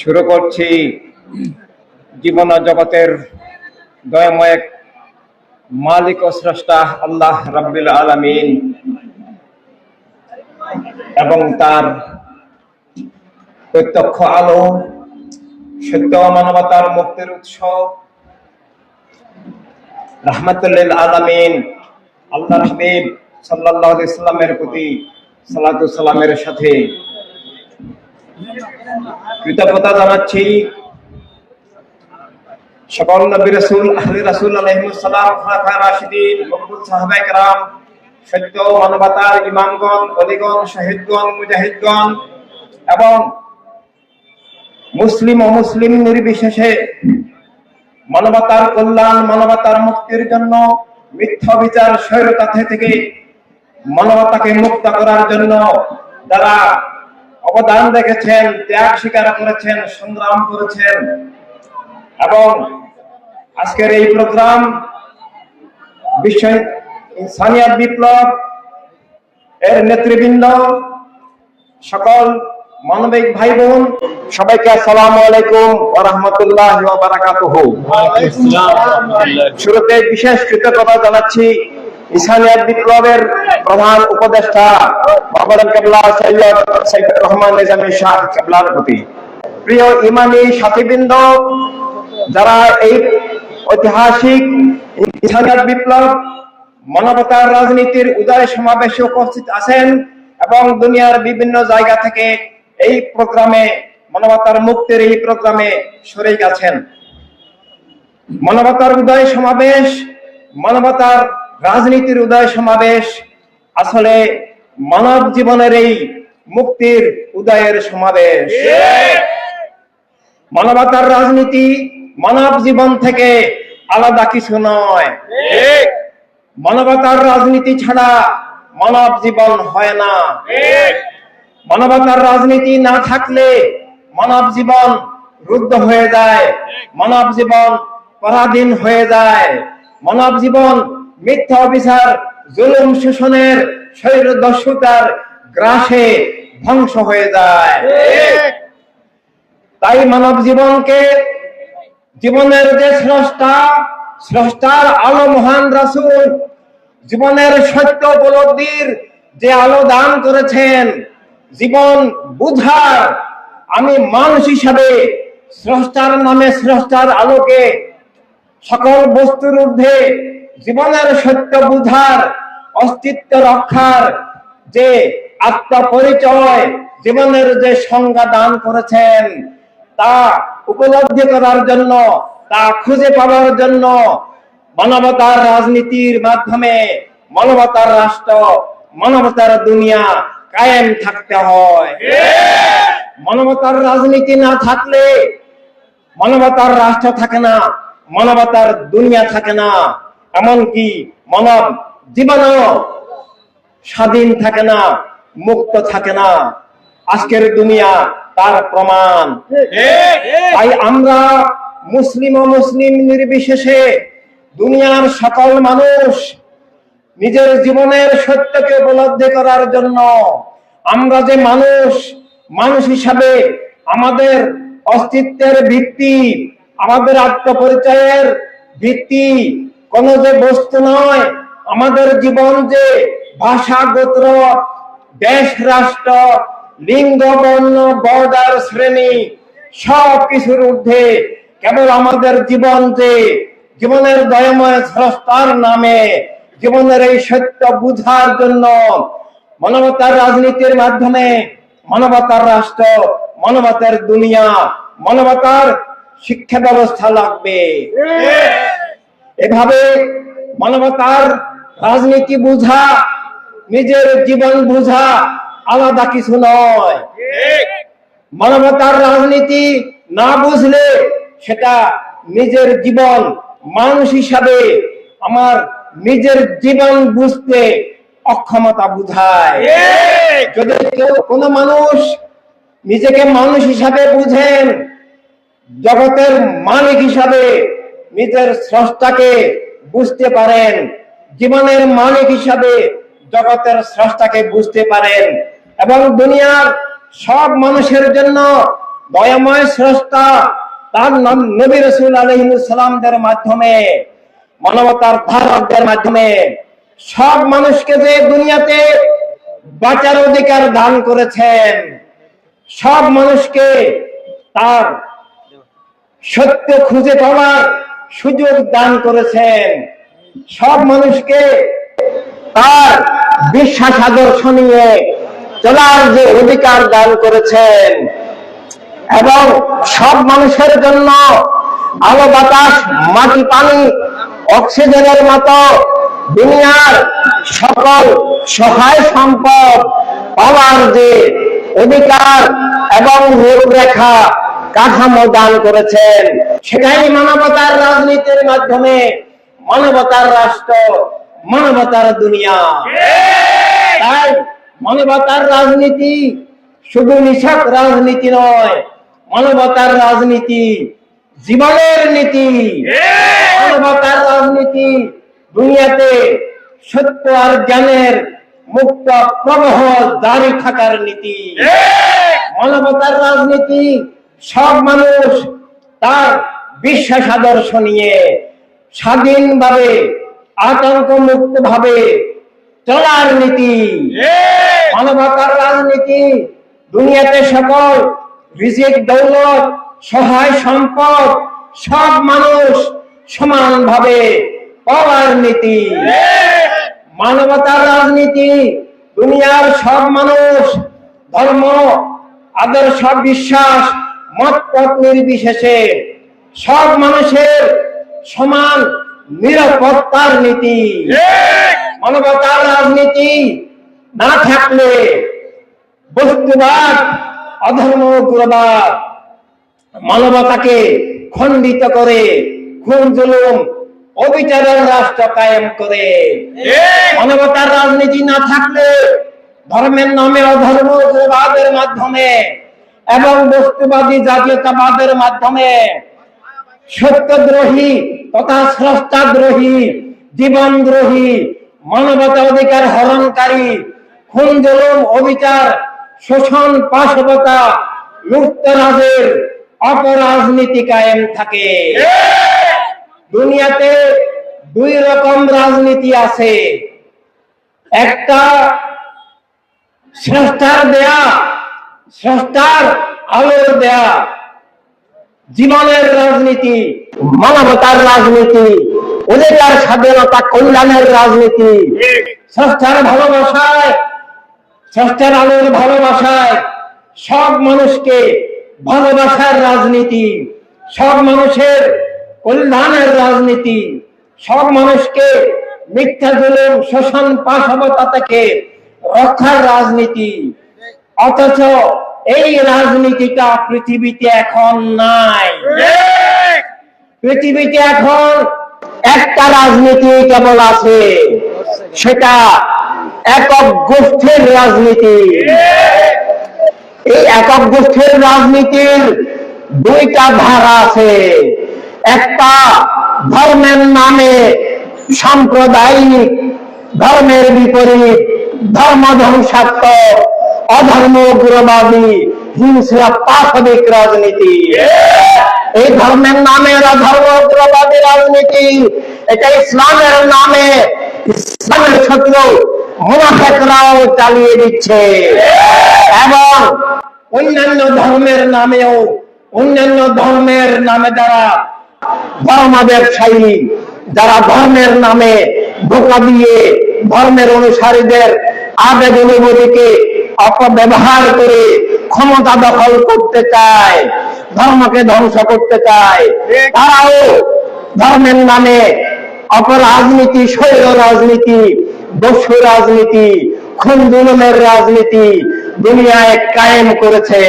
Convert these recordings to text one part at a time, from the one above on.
শুরু করছি জীবন জগতের দয়াময় মালিক ও স্রষ্টা আল্লাহ রাব্বুল আলামিন এবং তার প্রত্যক্ষ আলো সত্য মানবতার মুক্তির উৎস রাহমাতুল লিল আলামিন আল্লাহর হাবিব সাল্লাল্লাহু আলাইহি সাল্লামের প্রতি সালাতু সালামের সাথে কৃতজ্ঞতা জানাচ্ছি সকল নবী রাসূল আহলে রাসূল আলাইহিস সালাম খোলাফায়ে রাশিদিন মকবুল সাহাবায়ে কেরাম সত্য মানবতার ইমামগণ ওলিগণ শহীদগণ মুজাহিদগণ এবং মুসলিম ও মুসলিম নির্বিশেষে মানবতার কল্যাণ মানবতার মুক্তির জন্য মিথ্যা বিচার স্বৈরতা থেকে মানবতাকে মুক্ত করার জন্য যারা অবদান রেখেছেন, ত্যাগ স্বীকার করেছেন, সংগ্রাম করেছেন এবং আজকের এই প্রোগ্রাম বিশ্ব ইনসানিয়াত বিপ্লব এর নেতৃবৃন্দ সকল মানবিক ভাই বোন সবাইকে আসসালামু আলাইকুম ওয়া রাহমাতুল্লাহি ওয়া বারাকাতুহু। শুরুতে বিশেষ কৃতজ্ঞতা জানাচ্ছি ইনসানিয়াত বিপ্লবের প্রধান উপদেষ্টা বাবরকাত কেবলা সৈয়দ রহমান নিজামী শাহ কেবলার প্রতি। প্রিয় ইমানি সাথীবৃন্দ, যারা এই ঐতিহাসিক ইনসানিয়াত বিপ্লব মানবতার রাজনীতির উদয় সমাবেশে উপস্থিত আছেন এবং দুনিয়ার বিভিন্ন জায়গা থেকে এই প্রোগ্রামে মানবতার মুক্তির এই প্রোগ্রামে শরীক আছেন। মানবতার উদয় সমাবেশ, মানবতার রাজনীতির উদয় সমাবেশ আসলে মানব জীবনের এই মুক্তির উদয়ের সমাবেশ। মানবতার রাজনীতি মানব জীবন থেকে আলাদা কিছু নয়। মানবতার রাজনীতি ছাড়া মানব জীবন হয় না। মানবতার রাজনীতি না থাকলে মানব জীবন রুদ্ধ হয়ে যায়, মানব জীবন পরাধীন হয়ে যায়, মানব জীবন মিথ্যা অবিচার জুলুম শোষণের স্বৈরদস্যুতার গ্রাসে ধ্বংস হয়ে যায়। তাই মানব জীবনকে জীবনের যে স্রষ্টার আলো মহান রাসূল জীবনের সত্য উপলব্ধির যে আলো দান করেছেন, জীবন বুঝার, আমি মানুষ হিসাবে স্রষ্টার নামে স্রষ্টার আলোকে সকল বস্তুর ঊর্ধ্বে জীবনের সত্য বুঝার, অস্তিত্ব রক্ষার যে আত্মপরিচয় জীবনের যে সংজ্ঞা দান করেছেন, তা উপলব্ধি করার জন্য, তা খুঁজে পাওয়ার জন্য মানবতার রাজনীতির মাধ্যমে মানবতার রাষ্ট্র, মানবতার দুনিয়া কায়েম থাকতে হয়। মানবতার রাজনীতি না থাকলে মানবতার রাষ্ট্র থাকে না, মানবতার দুনিয়া থাকে না, এমনকি মানব জীবনও স্বাধীন থাকে না, মুক্ত থাকে না। আজকের দুনিয়া তার প্রমাণ। তাই আমরা মুসলিম ও মুসলিম নির্বিশেষে দুনিয়ার সকল মানুষ নিজের জীবনের সত্যকে উপলব্ধি করার জন্য, আমরা যে মানুষ হিসাবে আমাদের অস্তিত্বের ভিত্তি, আমাদের আত্মপরিচয়ের ভিত্তি কোন যে বস্তু নয়, আমাদের জীবন যে ভাষা, গোত্র, দেশ, রাষ্ট্র, লিঙ্গ, বর্ণ, বর্ডার, শ্রেণী সব কিছুর ঊর্ধ্বে কেবল আমাদের জীবন যে জীবনের দয়াময় স্রষ্টার নামে জীবনের এই সত্য বুঝার জন্য মানবতার রাজনীতির মাধ্যমে মানবতার রাষ্ট্র, মানবতার দুনিয়া, মানবতার শিক্ষা ব্যবস্থা লাগবে। এভাবে মানবতার রাজনীতি বুঝা, নিজের জীবন বুঝা আলাদা কিছু নয়। মানবতার রাজনীতি না বুঝলে সেটা নিজের জীবন, মানুষ হিসাবে আমার নিজের জীবন বুঝতে অক্ষমতা বুঝায়। যদি কোন মানুষ নিজেকে মানুষ হিসাবে বুঝেন, জগতের মালিক হিসাবে নিজের স্রষ্টাকে বুঝতে পারেন, জীবনের মালিক হিসাবে জগতের স্রষ্টাকে বুঝতে পারেন এবং দুনিয়ার সব মানুষের জন্য দয়াময় স্রষ্টা তার নবী রাসূল আলাইহিস সালামদের মাধ্যমে, মানবতার ধারকদের মাধ্যমে সব মানুষকে যে দুনিয়াতে বাঁচার অধিকার দান করেছেন, সব মানুষকে তার সত্য খুঁজে পাওয়ার সুযোগ দান করেছেন, সব মানুষকে তার বিশ্বাস আদর্শ নিয়ে চলার যে অধিকার দান করেছেন, এবং সব মানুষের জন্য আলো বাতাস মাটি পানি অক্সিজেনের মতো দুনিয়ার সকল সহায় সম্পদ পাওয়ার যে অধিকার এবং রূপরেখা কাঠামো দান করেছেন, সেটাই মানবতার রাজনীতির মাধ্যমে মানবতার রাষ্ট্র, মানবতার দুনিয়া। তাই মানবতার রাজনীতি শুধু নিছক রাজনীতি নয়, মানবতার রাজনীতি জীবনের নীতি। মানবতার রাজনীতি দুনিয়াতে সত্য আর জ্ঞানের মুক্ত প্রবাহ জারি থাকার নীতি। মানবতার রাজনীতি সব মানুষ তার বিশ্বাস আদর্শ নিয়ে স্বাধীনভাবে আতঙ্ক মুক্ত ভাবে চলার নীতি। মানবতার রাজনীতি দুনিয়াতে সকল রিজিক দৌলত সহায় সম্পদ সব মানুষ সমানভাবে পাওয়ার নীতি। মানবতার রাজনীতি দুনিয়ার সব মানুষ ধর্ম আদর্শ বিশ্বাস মত পথ নির্বিশেষে সব মানুষের সমান নিরাপত্তার নীতি। মানবতার রাজনীতি না থাকলে বস্তুবাদ অধর্ম উগ্রবাদ মানবতাকে খণ্ডিত করে খুন জুলুম অবিচারের রাষ্ট্র কায়েম করে। মানবতার রাজনীতি না থাকলে ধর্মের নামে অধর্ম উগ্রবাদের মাধ্যমে এবং বস্তুবাদী জাতীয়তাবাদের মাধ্যমে সত্যদ্রোহী তথা স্রষ্টাদ্রোহী জীবনদ্রোহী মানবতা অধিকার হরণকারী খুন জুলুম অবিচার শোষণ পাশবতা লুটতরাজের অপরাজনীতি কায়েম থাকে। দুনিয়াতে দুই রকম রাজনীতি আছে, একটা স্রষ্টার দেয়া, স্রষ্টার আলোর দেয়া জীবনের রাজনীতি, মানবতার রাজনীতি, অধিকার স্বাধীনতা কল্যাণের রাজনীতি, স্রষ্টার ভালোবাসায়, স্রষ্টার আলোর ভালোবাসায় সব মানুষকে ভালোবাসার রাজনীতি, সব মানুষের কল্যাণের রাজনীতি, সব মানুষকে মিথ্যা জুলুম শোষণ পাশবতা থেকে রক্ষার রাজনীতি। অথচ এই রাজনীতিটা পৃথিবীতে এখন নাই। পৃথিবীতে এখন একটা রাজনীতি কেবল আছে, সেটা একক গোষ্ঠীর রাজনীতি। এই একক গোষ্ঠীর রাজনীতির দুইটা ধারা আছে। একটা ধর্মের নামে সাম্প্রদায়িক ধর্মের বিপরীত ধর্ম ধ্বংসাত্মক অধর্ম উগ্রবাদী হিংসা পাশবিক রাজনীতি। এই ধর্মের নামে ধর্ম উগ্রবাদী রাজনীতি, এটা ইসলামের নামে ইসলামের শত্রু মুনাফিকরাও চালিয়ে দিচ্ছে, এবং অন্যান্য ধর্মের নামেও অন্যান্য ধর্মের নামে যারা ধর্ম ব্যবসায়ী, যারা ধর্মের নামে ধোঁকা দিয়ে ধর্মের অনুসারীদের আবেগ অনুভূতিকে অপব্যবহার করে ক্ষমতা দখল করতে চায়, ধর্মকে ধ্বংস করতে চায়, তারাও ধর্মের নামে অপরাজনীতি, স্বৈর রাজনীতি, দস্যু রাজনীতি, খুন জুলুমের রাজনীতি দুনিয়ায় কায়েম করেছে।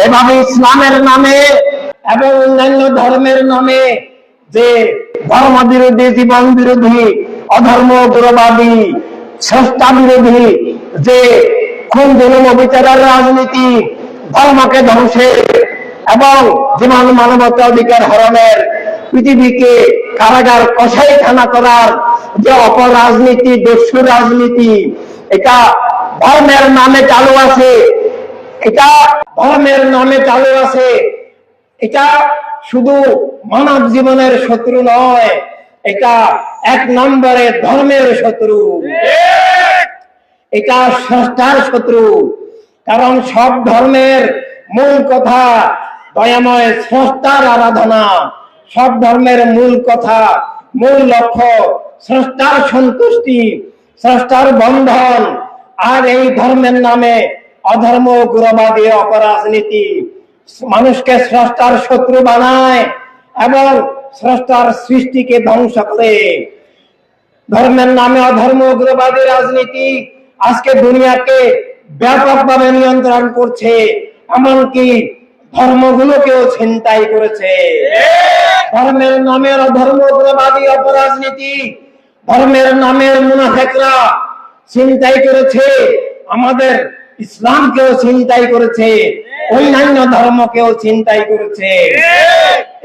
এভাবে ইসলামের নামে এবং অন্যান্য ধর্মের নামে যে ধর্ম বিরোধী, জীবন বিরোধী, অধর্ম উগ্রবাদী, স্রষ্টা বিরোধী যে খুন জুলুম অবিচারের রাজনীতি, ধর্মকে ধ্বংসের এবং জীবন মানবতা অধিকার হরণের, পৃথিবীকে কারাগার কসাইখানা করার যে অপরাজনীতি, দস্যু রাজনীতি, এটা ধর্মের নামে চালু আছে। এটা ধর্মের নামে চালু আছে। এটা শুধু মানব জীবনের শত্রু নয়, এটা এক নম্বরে ধর্মের শত্রু, এটা স্রষ্টার শত্রু। কারণ সব ধর্মের মূল কথা দয়াময় স্রষ্টার আরাধনা, সব ধর্মের মূল কথা, মূল লক্ষ্য স্রষ্টার সন্তুষ্টি, স্রষ্টার বন্ধন। আর এই ধর্মের নামে অধর্ম, উগ্রবাদী, অপরাজনীতি মানুষকে স্রষ্টার শত্রু বানায় এবং স্রষ্টার সৃষ্টিকে ধ্বংস করে। ধর্মের নামে অধর্ম, উগ্রবাদী রাজনীতি আজকে দুনিয়াকে ব্যাপকভাবে নিয়ন্ত্রণ করছে, এমনকি ধর্মগুলোকেও ছিনতাই করেছে। ধর্মের নামের অধর্ম, উগ্রবাদী, অপরাজনীতি, ধর্মের নামের মুনাফিকরা ছিনতাই করেছে আমাদের ইসলামকেও ছিনতাই করেছে, অন্যান্য ধর্মকেও ছিনতাই করেছে।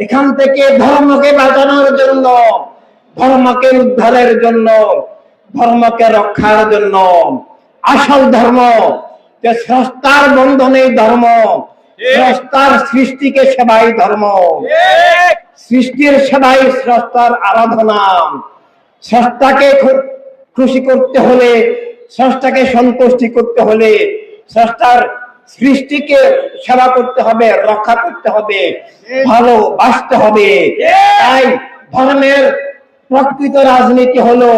এখান থেকে ধর্মকে বাঁচানোর জন্য, ধর্মকে উদ্ধারের জন্য, ধর্মকে রক্ষার জন্য আসল ধর্ম যে স্রষ্টার বন্ধনে ধর্ম, স্রষ্টার সৃষ্টিকে সেবাই ধর্ম, সৃষ্টির সেবাই স্রষ্টার আরাধনা। স্রষ্টাকে খুশি করতে হলে, স্রষ্টাকে সন্তুষ্টি করতে হলে স্রষ্টার সৃষ্টিকে সেবা করতে হবে, রক্ষা করতে হবে, ভালোবাসতে হবে। তাই ধর্মের প্রকৃত রাজনীতি হলো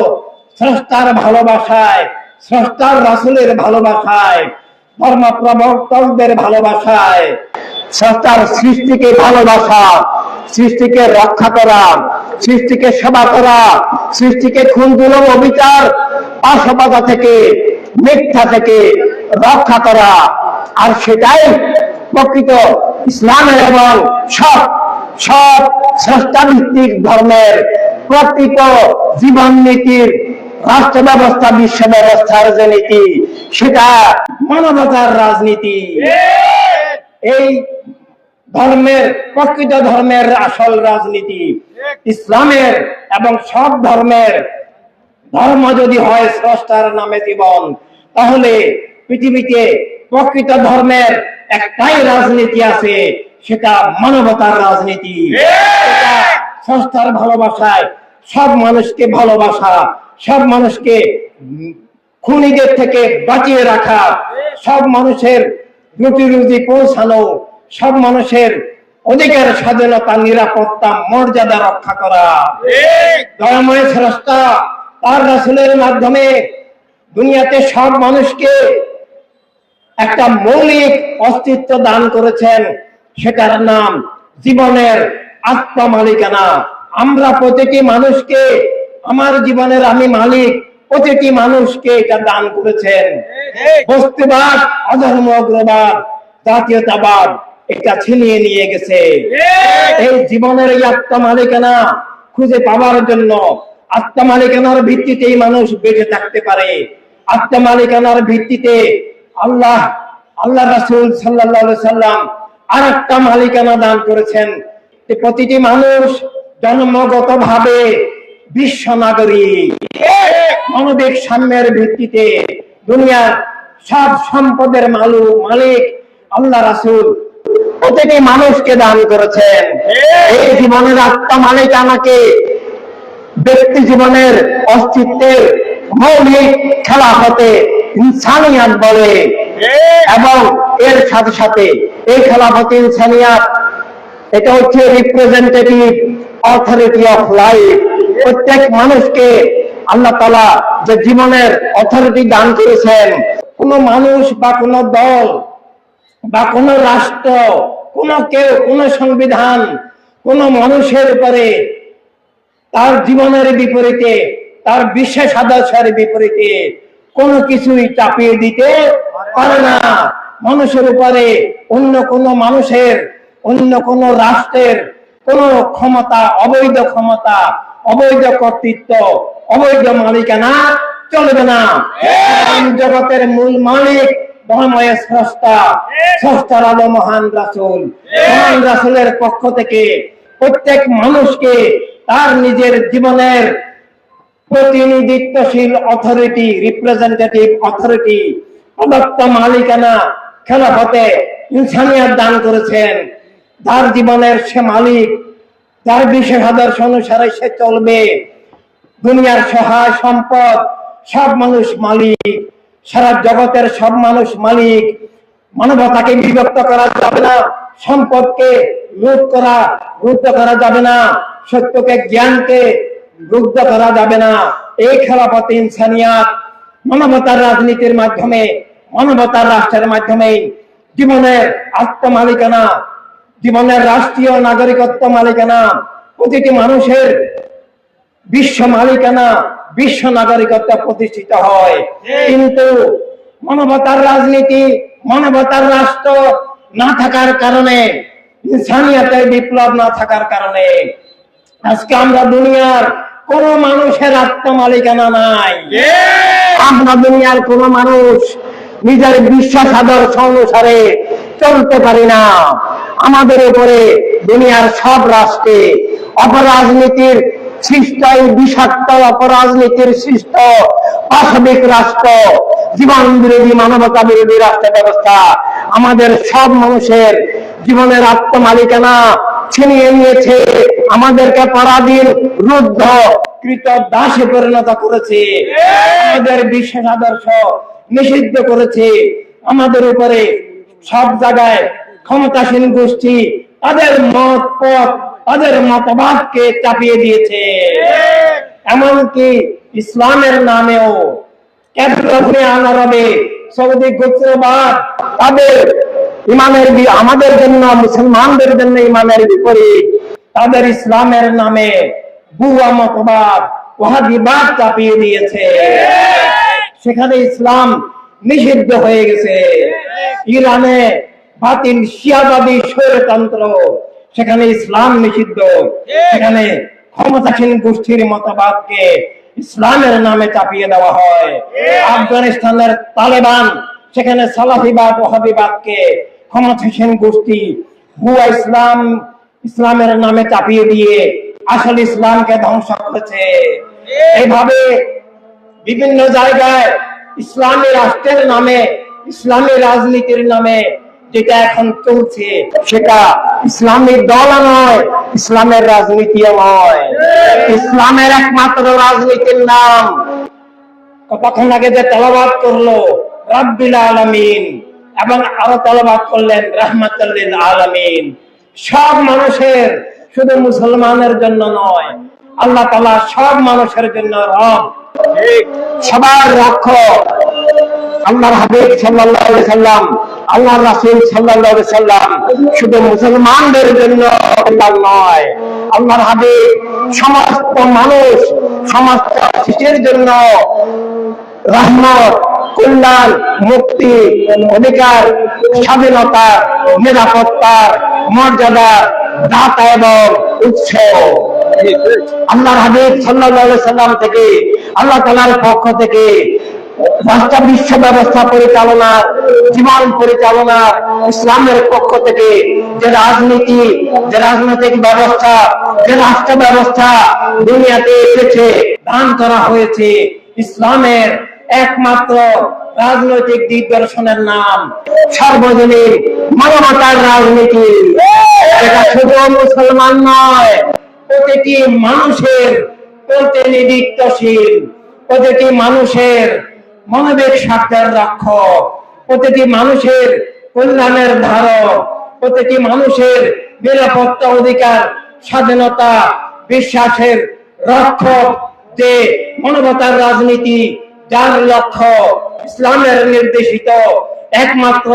স্রষ্টার ভালোবাসায়, স্রষ্টার রাসূলের ভালোবাসায়, ধর্ম প্রবর্তকদের ভালোবাসায়, স্রষ্টার সৃষ্টিকে ভালোবাসা, সৃষ্টিকে রক্ষা করা, সৃষ্টিকে সেবা করা, সৃষ্টিকে খুন-জুলুম, অবিচার, পাশবিকতা থেকে, মিথ্যা থেকে রক্ষা করা। আর সেটাই প্রকৃত ইসলামের এবং সব সব স্রষ্টাভিত্তিক ধর্মের প্রকৃত জীবন নীতির, রাষ্ট্র ব্যবস্থা, বিশ্ব ব্যবস্থার যে নীতি, সেটা মানবতার রাজনীতি। এই ধর্মের, প্রকৃত ধর্মের আসল রাজনীতি ইসলামের এবং সব ধর্মের। ধর্ম যদি হয় স্রষ্টার নামে জীবন, তাহলে পৃথিবীতে প্রকৃত ধর্মের একটাই রাজনীতি আছে, সেটা মানবতার রাজনীতি। এটা স্রষ্টার ভালোবাসায় সব মানুষকে ভালোবাসা, সব মানুষকে খুনিদের থেকে বাঁচিয়ে রাখা, সব মানুষের রুটি রুজি পৌঁছানো, সব মানুষের অধিকার, স্বাধীনতা, নিরাপত্তা, মর্যাদা রক্ষা করা। দয়াময় স্রষ্টা তার রাসূলের মাধ্যমে দুনিয়াতে সব মানুষকে একটা মৌলিক অস্তিত্ব দান করেছেন, সেটার নাম জীবনের আত্মমালিকানা। আমরা প্রতিটি মানুষকে, আমার জীবনের আমি মালিক, প্রতিটি মানুষকে এটা দান করেছেন। বস্তুবাদ, অধর্ম, উগ্রবাদ, জাতীয়তাবাদ এটা ছিনিয়ে নিয়ে গেছে। এই জীবনের এই আত্মমালিকানা খুঁজে পাওয়ার জন্য, আত্মমালিকানার ভিত্তিতেই মানুষ বেঁচে থাকতে পারে। আত্মমালিকানার ভিত্তিতে আল্লাহ রাসূল সাল্লাল্লাহু আলাইহি সাল্লাম আরেকটা মালিকানা দান করেছেন। প্রতিটি মানুষ জন্মগতভাবে বিশ্ব নাগরিক। মানবিক সাম্যের ভিত্তিতে দুনিয়ার সব সম্পদের মালিক আল্লাহ রাসূল প্রতিটি মানুষকে দান করেছেন। এই জীবনের আত্মমালিকানাকে ব্যক্তি জীবনের অস্তিত্বের মৌলিক খেলাফতে ইনসানিয়াত বলে। এবং এর সাথে সাথে এই খেলাফতে ইনসানিয়াত এটা হচ্ছে রিপ্রেজেন্টেটিভ অথরিটি অফ লাইফ। প্রত্যেক মানুষকে আল্লাহ তাআলা যে জীবনের অথরিটি দান করেছেন, কোন মানুষ বা কোন দল বা কোন রাষ্ট্র, কোন কেউ, কোন সংবিধান কোন মানুষের উপরে তার জীবনের বিপরীতে, তার বিশেষ আদর্শের বিপরীতে কোনো কিছুই চাপিয়ে দিতে পারে না। মানুষের উপরে অন্য কোন মানুষের, অন্য কোন রাষ্ট্রের কোন ক্ষমতা, অবৈধ ক্ষমতা, অবৈধ কর্তৃত্ব, অবৈধ মালিকানা চলবে না। জগতের মূল মালিক মহাময় স্রষ্টা, স্রষ্টার আলো মহান রাসূল। মহান রাসূলের পক্ষ থেকে প্রত্যেক মানুষকে তার নিজের জীবনের প্রতিনিধিত্বশীল অথরিটি, রিপ্রেজেন্টেটিভ অথরিটি, প্রদত্ত মালিকানা খেলাফতে ইনসানিয়াত দান করেছেন। যার জীবনের সে মালিক, যার বিশেষ আদর্শ অনুসারে সে চলবে। দুনিয়ার সহায় সম্পদ সব মানুষ মালিক, সারা জগতের সব মানুষ মালিক। মানবতাকে বিভক্ত করা যাবে না, সম্পদকে রুদ্ধ করা যাবে না, সত্যকে জ্ঞানকে রুদ্ধ করা যাবে না। এই খেলাফত ইনসানিয়াত মানবতার রাজনীতির মাধ্যমে, মানবতার রাষ্ট্রের মাধ্যমে জীবনের আত্মমালিকানা, জীবনের রাষ্ট্রীয় নাগরিকত্ব মালিকানা, প্রতিটি মানুষের বিশ্ব মালিকানা, বিশ্ব নাগরিকত্ব প্রতিষ্ঠিত হয়। কিন্তু মানবতার রাজনীতি, মানবতার রাষ্ট্র না থাকার কারণে, ইনসানিয়াতের বিপ্লব না থাকার কারণে আজকে আমরা দুনিয়ার কোন মানুষের আত্মমালিকানা নাই। আমরা দুনিয়ার কোন মানুষ নিজের বিশ্বাস আদর্শ অনুসারে চলতে পারি না। আমাদের উপরে দুনিয়ার সব রাষ্ট্রে অপরাজনীতির সৃষ্ট, এই বিষাক্ত অপরাজনীতির সৃষ্ট পাশবিক রাষ্ট্র, জীবন বিরোধী, মানবতা বিরোধী রাষ্ট্র ব্যবস্থা আমাদের সব মানুষের জীবনের আত্মমালিকানা ছিনিয়ে নিয়েছে, আমাদেরকে পরাধীন, রুদ্ধ, কৃত দাসে পরিণত করেছে, আমাদের বিশেষ আদর্শ নিষিদ্ধ করেছে। আমাদের উপরে সব জায়গায় ক্ষমতাসীন গোষ্ঠী তাদের মত পথ, তাদের মতবাদকে চাপিয়ে দিয়েছে। এমনকি ইসলামের নামেও আরবে সৌদি গোত্রবাদ তাদের ইমানের, আমাদের জন্য, মুসলমানদের জন্য ইমানের বিপরীত, তাদের ইসলামের নামে বুয়া মতবাদ, ওয়াহাবিবাদ চাপিয়ে দিয়েছে। সেখানে ইসলাম নিষিদ্ধ হয়ে গেছে। ইরানে বাতিল শিয়াবাদী স্বৈরতন্ত্র, সেখানে ইসলাম নিষিদ্ধ। সেখানে ক্ষমতাসীন গোষ্ঠীর মতবাদকে ইসলামের নামে চাপিয়ে দেওয়া হয়। আফগানিস্তানের তালেবান, সেখানে সালাফিবাদ, ওয়াহাবিবাদকে ক্ষমতাসীন গোষ্ঠী ভুয়া ইসলামের নামে চাপিয়ে দিয়ে আসল ইসলামকে ধ্বংস করেছে। এইভাবে বিভিন্ন জায়গায় ইসলামী রাষ্ট্রের নামে, ইসলামী রাজনীতির নামে যেটা এখন চলছে, সেটা ইসলামী দল নয়, ইসলামের রাজনীতিও নয়। ইসলামের একমাত্র রাজনীতির নাম কতক্ষণ আগে যে তেলাওয়াত করলো রাব্বিল আলামিন, এবং আরো তেলাওয়াত করলেন রাহমাতুল লিল আলামিন। সব মানুষের, শুধু মুসলমানের জন্য নয়, আল্লাহ তাআলা সব মানুষের জন্য রব, সবার রক্ষক। আল্লাহর হাবিব সাল্লাল্লাহু আলাইহি সাল্লাম, আল্লাহর রাসূল সাল্লাল্লাহু আলাইহি সাল্লাম শুধু মুসলমানদের জন্য নয়, আল্লাহর হাবিব সমস্ত মানুষ, সমস্ত সৃষ্টির জন্য রহমত, কল্যাণ, মুক্তি, অধিকার, স্বাধীনতা, নিরাপত্তার, মর্যাদা, দাতা এবং উৎস। আল্লাহর হাবিব সাল্লাল্লাহু আলাইহি সাল্লাম থেকে, আল্লাহ তাআলার পক্ষ থেকে রাষ্ট্র বিশ্ব ব্যবস্থা পরিচালনার, জীবন পরিচালনার, ইসলামের পক্ষ থেকে যে রাজনীতি, যে রাজনৈতিক ব্যবস্থা, যে রাষ্ট্র ব্যবস্থা দুনিয়াতে এসেছে, দান করা হয়েছে, ইসলামের একমাত্র রাজনৈতিক দিগদর্শনের নাম সার্বজনীন মানবতার রাজনীতি। এটা শুধু মুসলমান নয়, প্রতিটি মানুষের প্রতিনিধিত্বশীল, প্রতিটি মানুষের মানবিক স্বার্থের রক্ষক, প্রতিটি মানুষের কল্যাণের ধারক, প্রতিটি মানুষের নিরাপত্তা, অধিকার, স্বাধীনতা, বিশ্বাসের রক্ষক। যে মানবতার রাজনীতি, যার লক্ষ্য ইসলামের নির্দেশিত একমাত্র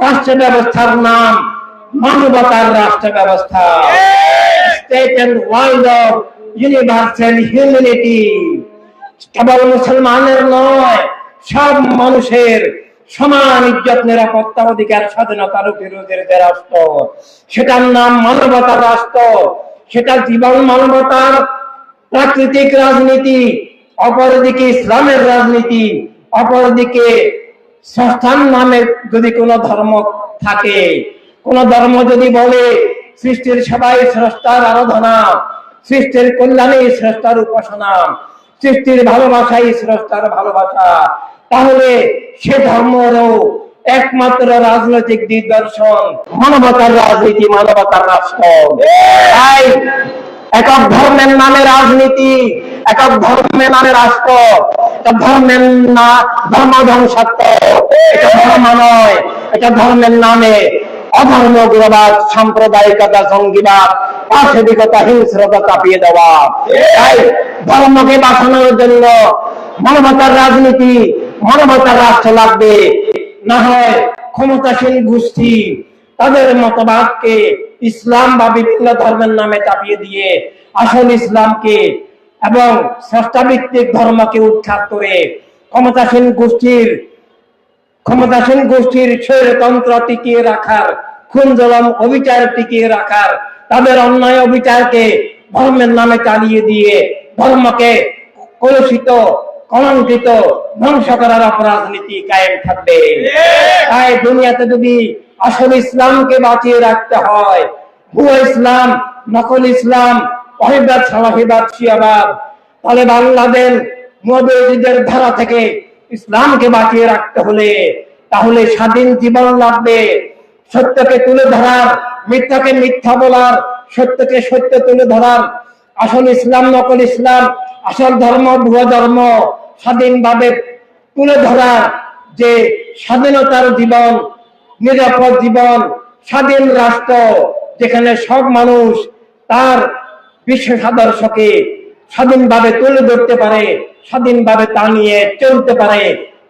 রাষ্ট্র ব্যবস্থার নাম মানবতার রাষ্ট্র ব্যবস্থা, state and world of universal humanity. কেবল মুসলমানের নয়, সব মানুষের সমান ইজ্জত, নিরাপত্তা, অধিকার, স্বাধীনতার বিরোধের যে রাষ্ট্র, সেটার নাম মানবতার রাষ্ট্র। সেটা জীবন মানবতার প্রাকৃতিক রাজনীতি, অপরদিকে ইসলামের রাজনীতি, অপরদিকে সংস্থান নামে যদি কোনো ধর্ম থাকে, কোন ধর্ম যদি বলে সৃষ্টির সবাই স্রষ্টার আরাধনা, সৃষ্টির কল্যাণে স্রষ্টার উপাসনা, সৃষ্টির ভালোবাসাই স্রষ্টার ভালোবাসা, তাহলে সে ধর্মেরও একমাত্র রাজনৈতিক দিগদর্শন মানবতার রাজনীতি, মানবতার রাষ্ট্র। তাই একক ধর্মের নামে রাজনীতি, একক ধর্মের নামে রাষ্ট্র, এটা ধর্মের না ধর্ম ধ্বংসাত্মক, এটা ধর্ম নয়, এটা ধর্মের নামে অধর্ম, উগ্রবাদ, সাম্প্রদায়িকতা, জঙ্গিবাদ, পাশবিকতা, হিংস্রতা চাপিয়ে দেওয়া। তাই ধর্মকে বাঁচানোর জন্য মানবতার রাজনীতি, মানবতার রাষ্ট্র লাগবে। না হয় ক্ষমতাসীন গোষ্ঠী তাদের মতবাদকে ইসলাম বা বিভিন্ন ধর্মের নামে চাপিয়ে দিয়ে আসল ইসলামকে এবং স্রষ্টাভিত্তিক ধর্মকে উৎখাত করে ক্ষমতাসীন গোষ্ঠীর স্বৈরতন্ত্র টিকিয়ে রাখার, খুন জুলুম অবিচার টিকিয়ে রাখার, তাদের অন্যায় অবিচারকে ধর্মের নামে চালিয়ে দিয়ে ধর্মকে কলুষিত, কলঙ্কিত, ধ্বংস করার অপরাজনীতি কায়েম থাকবে। তাই দুনিয়াতে যদি আসল ইসলামকে বাঁচিয়ে রাখতে হয়, ভুয়া ইসলাম, নকল ইসলাম, ওয়াহিবাদ, সালাফিবাদ, শিয়াবাদ, তাহলে বাংলাদেশ মুয়াবিদের ধারা থেকে ইসলামকে বাঁচিয়ে রাখতে হলে তাহলে স্বাধীন জীবন লাগবে। সত্যকে তুলে ধরার, মিথ্যাকে মিথ্যা বলার, সত্যকে সত্য তুলে ধরার, আসল ইসলাম, নকল ইসলাম, আসল ধর্ম, ভুয়া ধর্ম স্বাধীনভাবে তুলে ধরার যে স্বাধীনতার জীবন, নিরাপদ জীবন, স্বাধীন রাষ্ট্র যেখানে সব মানুষ তার বিশেষ আদর্শকে স্বাধীনভাবে তুলে ধরতে পারে, স্বাধীনভাবে তা নিয়ে চলতে পারে।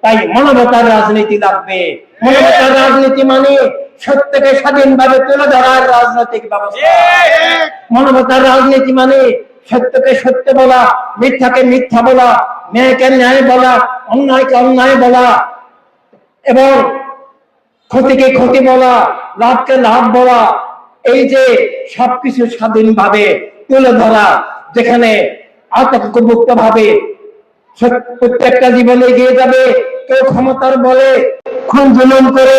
তাই মানবতার রাজনীতি লাগবে। মানবতার রাজনীতি মানে সত্যকে স্বাধীনভাবে তুলে ধরার রাজনৈতিক ব্যবস্থা। মানবতার রাজনীতি মানে সত্যকে সত্য বলা, মিথ্যাকে মিথ্যা বলা, ন্যায়কে ন্যায় বলা, অন্যায়কে অন্যায় বলা এবং ক্ষতিকে ক্ষতি বলা, লাভকে লাভ বলা। এই যে সবকিছু স্বাধীনভাবে তুলে ধরা, যেখানে আতঙ্কমুক্ত ভাবে প্রত্যেকটা জীবনে এগিয়ে যাবে। কেউ ক্ষমতার বলে খুন জুলুম করে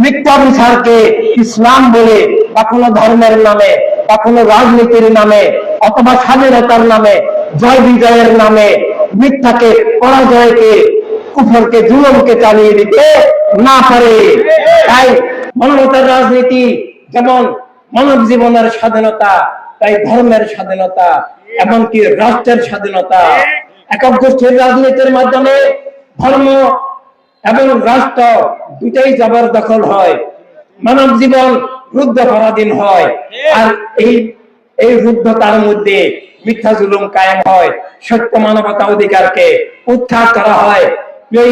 মিথ্যা বিচারকে ইসলাম বলে বা কোনো ধর্মের নামে বা কোনো রাজনীতির নামে অথবা স্বাধীনতার নামে, জয় বিজয়ের নামে মিথ্যাকে, পরাজয়কে, কুফরকে, জুলুমকে চালিয়ে দিতে না পারে। তাই মানবতার রাজনীতি যেমন মানব জীবনের স্বাধীনতা, তাই ধর্মের স্বাধীনতা, এমনকি রাষ্ট্রের স্বাধীনতা। একক গোষ্ঠীর রাজনীতির মাধ্যমে ধর্ম এবং রাষ্ট্র দুটাই জবরদখল হয়, মানব জীবন রুদ্ধ পরাধীন হয়। আর এই রুদ্ধতার মধ্যে মিথ্যা জুলুম কায়েম হয়, সত্য মানবতা অধিকারকে উৎখাত করা হয়।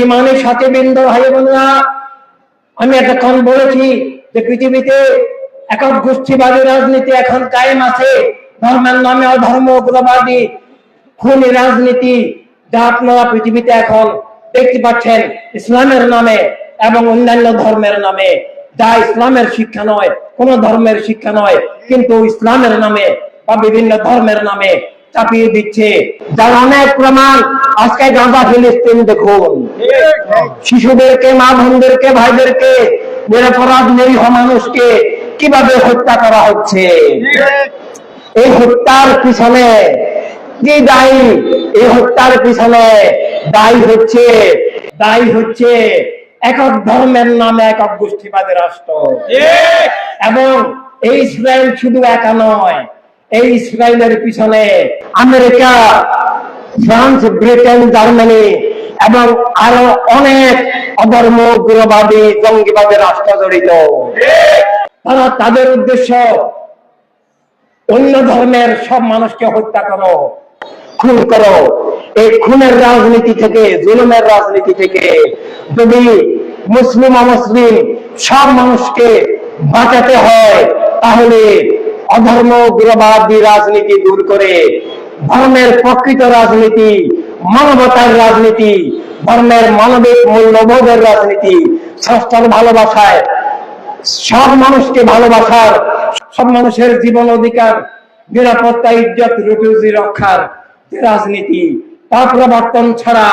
ইমানের সাথে বৃন্দ ভাই বোনেরা, আমি এতক্ষণ বলেছি যে পৃথিবীতে একক গোষ্ঠীবাদী রাজনীতি এখন কায়েম আছে। ধর্মের নামে অধর্ম, উগ্রবাদী, খুনি রাজনীতি, যা আপনারা পৃথিবীতে এখন দেখতে পাচ্ছেন ইসলামের নামে এবং অন্যান্য ধর্মের নামে, যা ইসলামের শিক্ষা নয়, কোন ধর্মের শিক্ষা নয়, কিন্তু ইসলামের নামে বা বিভিন্ন ধর্মের নামে চাপিয়ে দিচ্ছে। যার অনেক প্রমাণ আজকে গাজা, ফিলিস্তিন দেখুন, শিশুদেরকে, মা বোনদেরকে, ভাইদেরকে, নিরপরাধ নিরীহ মানুষকে কিভাবে হত্যা করা হচ্ছে। এই হত্যার পিছনে কি দায়ী? এই হত্যার পিছনে দায়ী হচ্ছে একক ধর্মের নামে একক গোষ্ঠীবাদী রাষ্ট্র। এবং এই ইসরায়েল শুধু একা নয়, এই ইসরায়েলের পিছনে আমেরিকা, ফ্রান্স, ব্রিটেন, জার্মানি এবং আরো অনেক অধর্ম, উগ্রবাদী, জঙ্গিবাদী রাষ্ট্র জড়িত। তারা তাদের উদ্দেশ্য অন্য ধর্মের সব মানুষকে হত্যা করো, খুন করো। এই খুনের রাজনীতি থেকে, জুলুমের রাজনীতি থেকে যদি মুসলিম অমুসলিম সব মানুষকে বাঁচাতে হয়, তাহলে অধর্ম, উগ্রবাদী রাজনীতি দূর করে ধর্মের প্রকৃত রাজনীতি, মানবতার রাজনীতি, ধর্মের মানবিক মূল্যবোধের রাজনীতি, স্রষ্টার ভালোবাসায় সব মানুষকে ভালোবাসার, সব মানুষের জীবন অধিকার, নিরাপত্তা, ইজ্জত, রুটি রক্ষার যে রাজনীতি, তা প্রবর্তন ছাড়া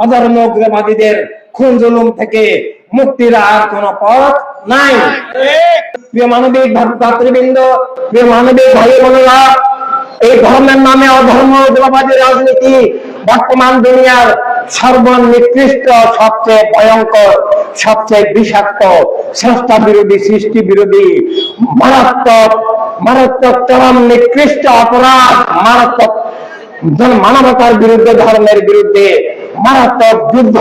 অধর্ম, উগ্রবাদীদের খুন জুলুম থেকে মুক্তির আর কোন পথ নাই। প্রিয় মানবিক ভাতৃবৃন্দ, প্রিয় মানবিক ভাই বোনেরা, এই ধর্মের নামে অধর্ম, উগ্রবাদী রাজনীতি বর্তমান দুনিয়ার সর্বনিকৃষ্ট, সবচেয়ে ভয়ঙ্কর, সবচেয়ে বিষাক্ত, স্রষ্টা বিরোধী, সৃষ্টি বিরোধী, মারাত্মক মারাত্মক চরম নিকৃষ্ট অপরাধ, মারাত্মক মানবতার বিরুদ্ধে, ধর্মের বিরুদ্ধে মারাত্মক যুদ্ধ।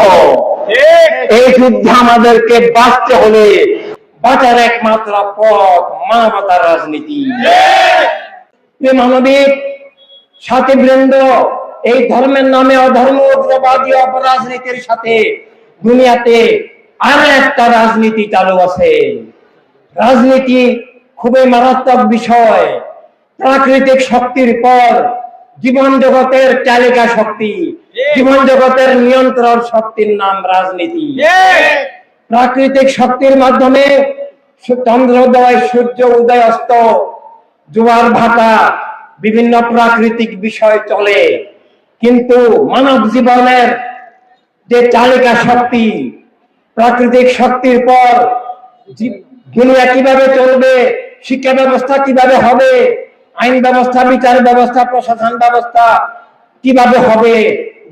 এই যুদ্ধে আমাদেরকে বাঁচতে হলে বাঁচার একমাত্র পথ মানবতার রাজনীতি। মানবিক সাথীবৃন্দ, এই ধর্মের নামে অধর্ম, উগ্রবাদী, অপরাজনীতির সাথে দুনিয়াতে আরো একটা রাজনীতি চালু আছে। রাজনীতি খুবই মারাত্মক বিষয়। প্রাকৃতিক শক্তির পর জীবন জগতের চালিকা শক্তি, জীবন জগতের নিয়ন্ত্রণ শক্তির নাম রাজনীতি। প্রাকৃতিক শক্তির মাধ্যমে চন্দ্রোদয়, সূর্য উদয়, অস্ত, জোয়ার ভাটা, বিভিন্ন প্রাকৃতিক বিষয় চলে। কিন্তু মানব জীবনের যে চালিকা শক্তি, প্রাকৃতিক শক্তির পর দুনিয়া কিভাবে চলবে, শিক্ষা ব্যবস্থা কিভাবে হবে, আইন ব্যবস্থা, বিচার ব্যবস্থা, প্রশাসন ব্যবস্থা কিভাবে হবে,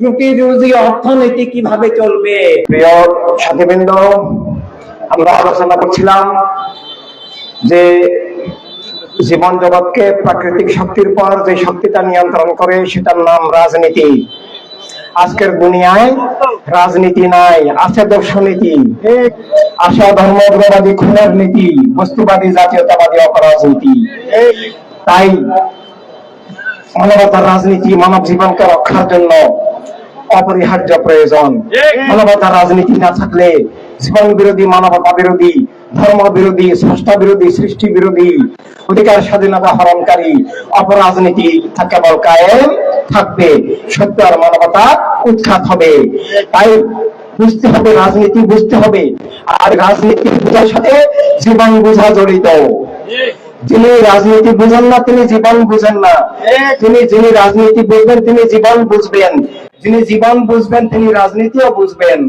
রুটি রুজি অর্থনীতি কিভাবে চলবে। প্রিয় সাথীবৃন্দ, আমরা আলোচনা করছিলাম যে জীবন জগৎকে প্রাকৃতিক শক্তির পর যে শক্তিটা নিয়ন্ত্রণ করে সেটার নাম রাজনীতি। আজকের দুনিয়ায় রাজনীতি নাই, আছে দর্শনীতি, আছে ধর্ম উগ্রবাদী, খুনের নীতি, বস্তুবাদী, জাতীয়তাবাদী, অপরাজনীতি। তাই মানবতার রাজনীতি মানব জীবনকে রক্ষার জন্য অপরিহার্য প্রয়োজন। মানবতার রাজনীতি না থাকলে জীবন বিরোধী, মানবতা বিরোধী, ধর্ম বিরোধী, স্রষ্টা বিরোধী, সৃষ্টি বিরোধী, অধিকার স্বাধীনতা হরণকারী অপরাজনীতি কেবল কায়েম থাকবে, সত্য আর মানবতা উৎখাত হবে। তাই বুঝতে হবে, রাজনীতি বুঝতে হবে। আর রাজনীতি বোঝার সাথে জীবন বোঝা জড়িত। যিনি রাজনীতি বুঝেন না তিনি জীবন বুঝেন না। যিনি রাজনীতি বুঝবেন তিনি জীবন বুঝবেন। যিনি জীবন বুঝবেন তিনি রাজনীতিও বুঝবেন।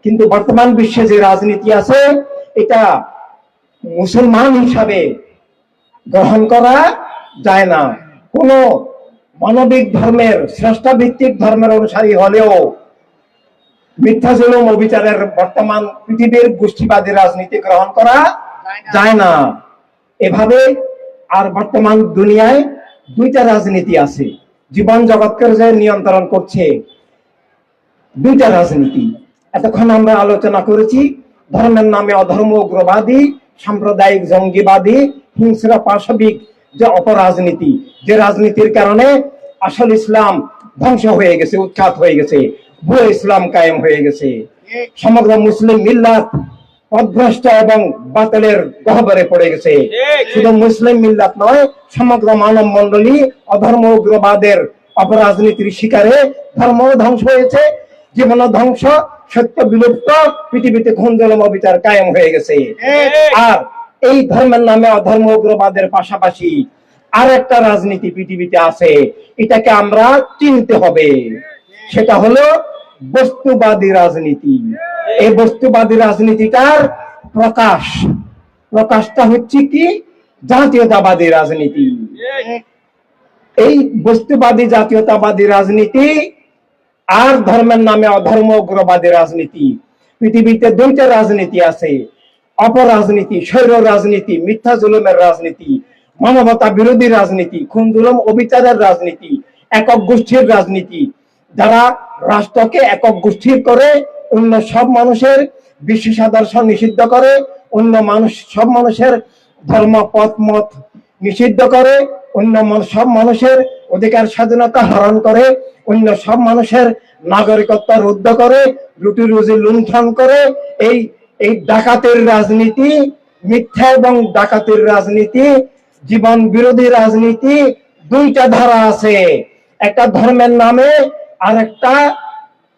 কিন্তু বর্তমান বিশ্বে যে রাজনীতি আছে এটা মুসলমান হিসাবে গ্রহণ করা যায় না। কোন মানবিক ধর্মের, স্রষ্টা ভিত্তিক ধর্মের অনুসারী হলেও মিথ্যা, জুলুম, অবিচারের বর্তমান পৃথিবীর গোষ্ঠীবাদী রাজনীতি গ্রহণ করা যায় না। এভাবে আর বর্তমান দুনিয়ায় দুইটা রাজনীতি আছে, জীবন জগৎকে যে নিয়ন্ত্রণ করছে দুইটা রাজনীতি। এতক্ষণ আমরা আলোচনা করেছি ধর্মের নামে অধর্ম, উগ্রবাদী, সাম্প্রদায়িক, জঙ্গিবাদী, হিংস্র, পাশবিক যে অপরাজনীতি, যে রাজনীতির কারণে আসল ইসলাম ধ্বংস হয়ে গেছে, উৎখাত হয়ে গেছে, ভুয়ো ইসলাম কায়েম হয়ে গেছে। সমগ্র মুসলিম মিল্লাত পথভ্রষ্ট এবং বাতিলের গহ্বরে পড়ে গেছে। শুধু মুসলিম মিল্লাত নয়, সমগ্র মানব মণ্ডলী অধর্ম, উগ্রবাদের, অপরাজনীতির শিকারে ধর্ম ধ্বংস হয়েছে, জীবন ধ্বংস, সত্য বিলুপ্ত, পৃথিবীতে খুন, জুলুম, অবিচার কায়েম হয়ে গেছে। আর এই ধর্মের নামে অধর্ম, উগ্রবাদের পাশাপাশি আর একটা রাজনীতি পৃথিবীতে আছে, এটাকে আমরা চিনতে হবে। সেটা হলো বস্তুবাদী রাজনীতি। এই বস্তুবাদী রাজনীতিটার প্রকাশটা হচ্ছে কি? জাতীয়তাবাদী রাজনীতি। এই বস্তুবাদী জাতীয়তাবাদী রাজনীতি আর ধর্মের নামে অধর্ম, উগ্রবাদী রাজনীতি, পৃথিবীতে দুইটা রাজনীতি আছে। অপরাজনীতি, স্বৈর রাজনীতি, মিথ্যা জুলুমের রাজনীতি, মানবতা বিরোধী রাজনীতি, খুন, জুলুম, অবিচারের রাজনীতি, একক গোষ্ঠীর রাজনীতি, যারা রাষ্ট্রকে একক গোষ্ঠীর করে, অন্য সব মানুষের বিশেষ আদর্শ নিষিদ্ধ করে, অন্য সব মানুষের ধর্ম, পথ, মত নিষিদ্ধ করে, অন্য সব মানুষের অধিকার স্বাধীনতা হরণ করে, অন্য সব মানুষের নাগরিকত্ব রুদ্ধ করে, রুটি রুজি লুণ্ঠন করে। এই ডাকাতের রাজনীতি, মিথ্যা এবং ডাকাতের রাজনীতি, জীবন বিরোধী রাজনীতি, দুইটা ধারা আছে। একটা ধর্মের নামে আর একটা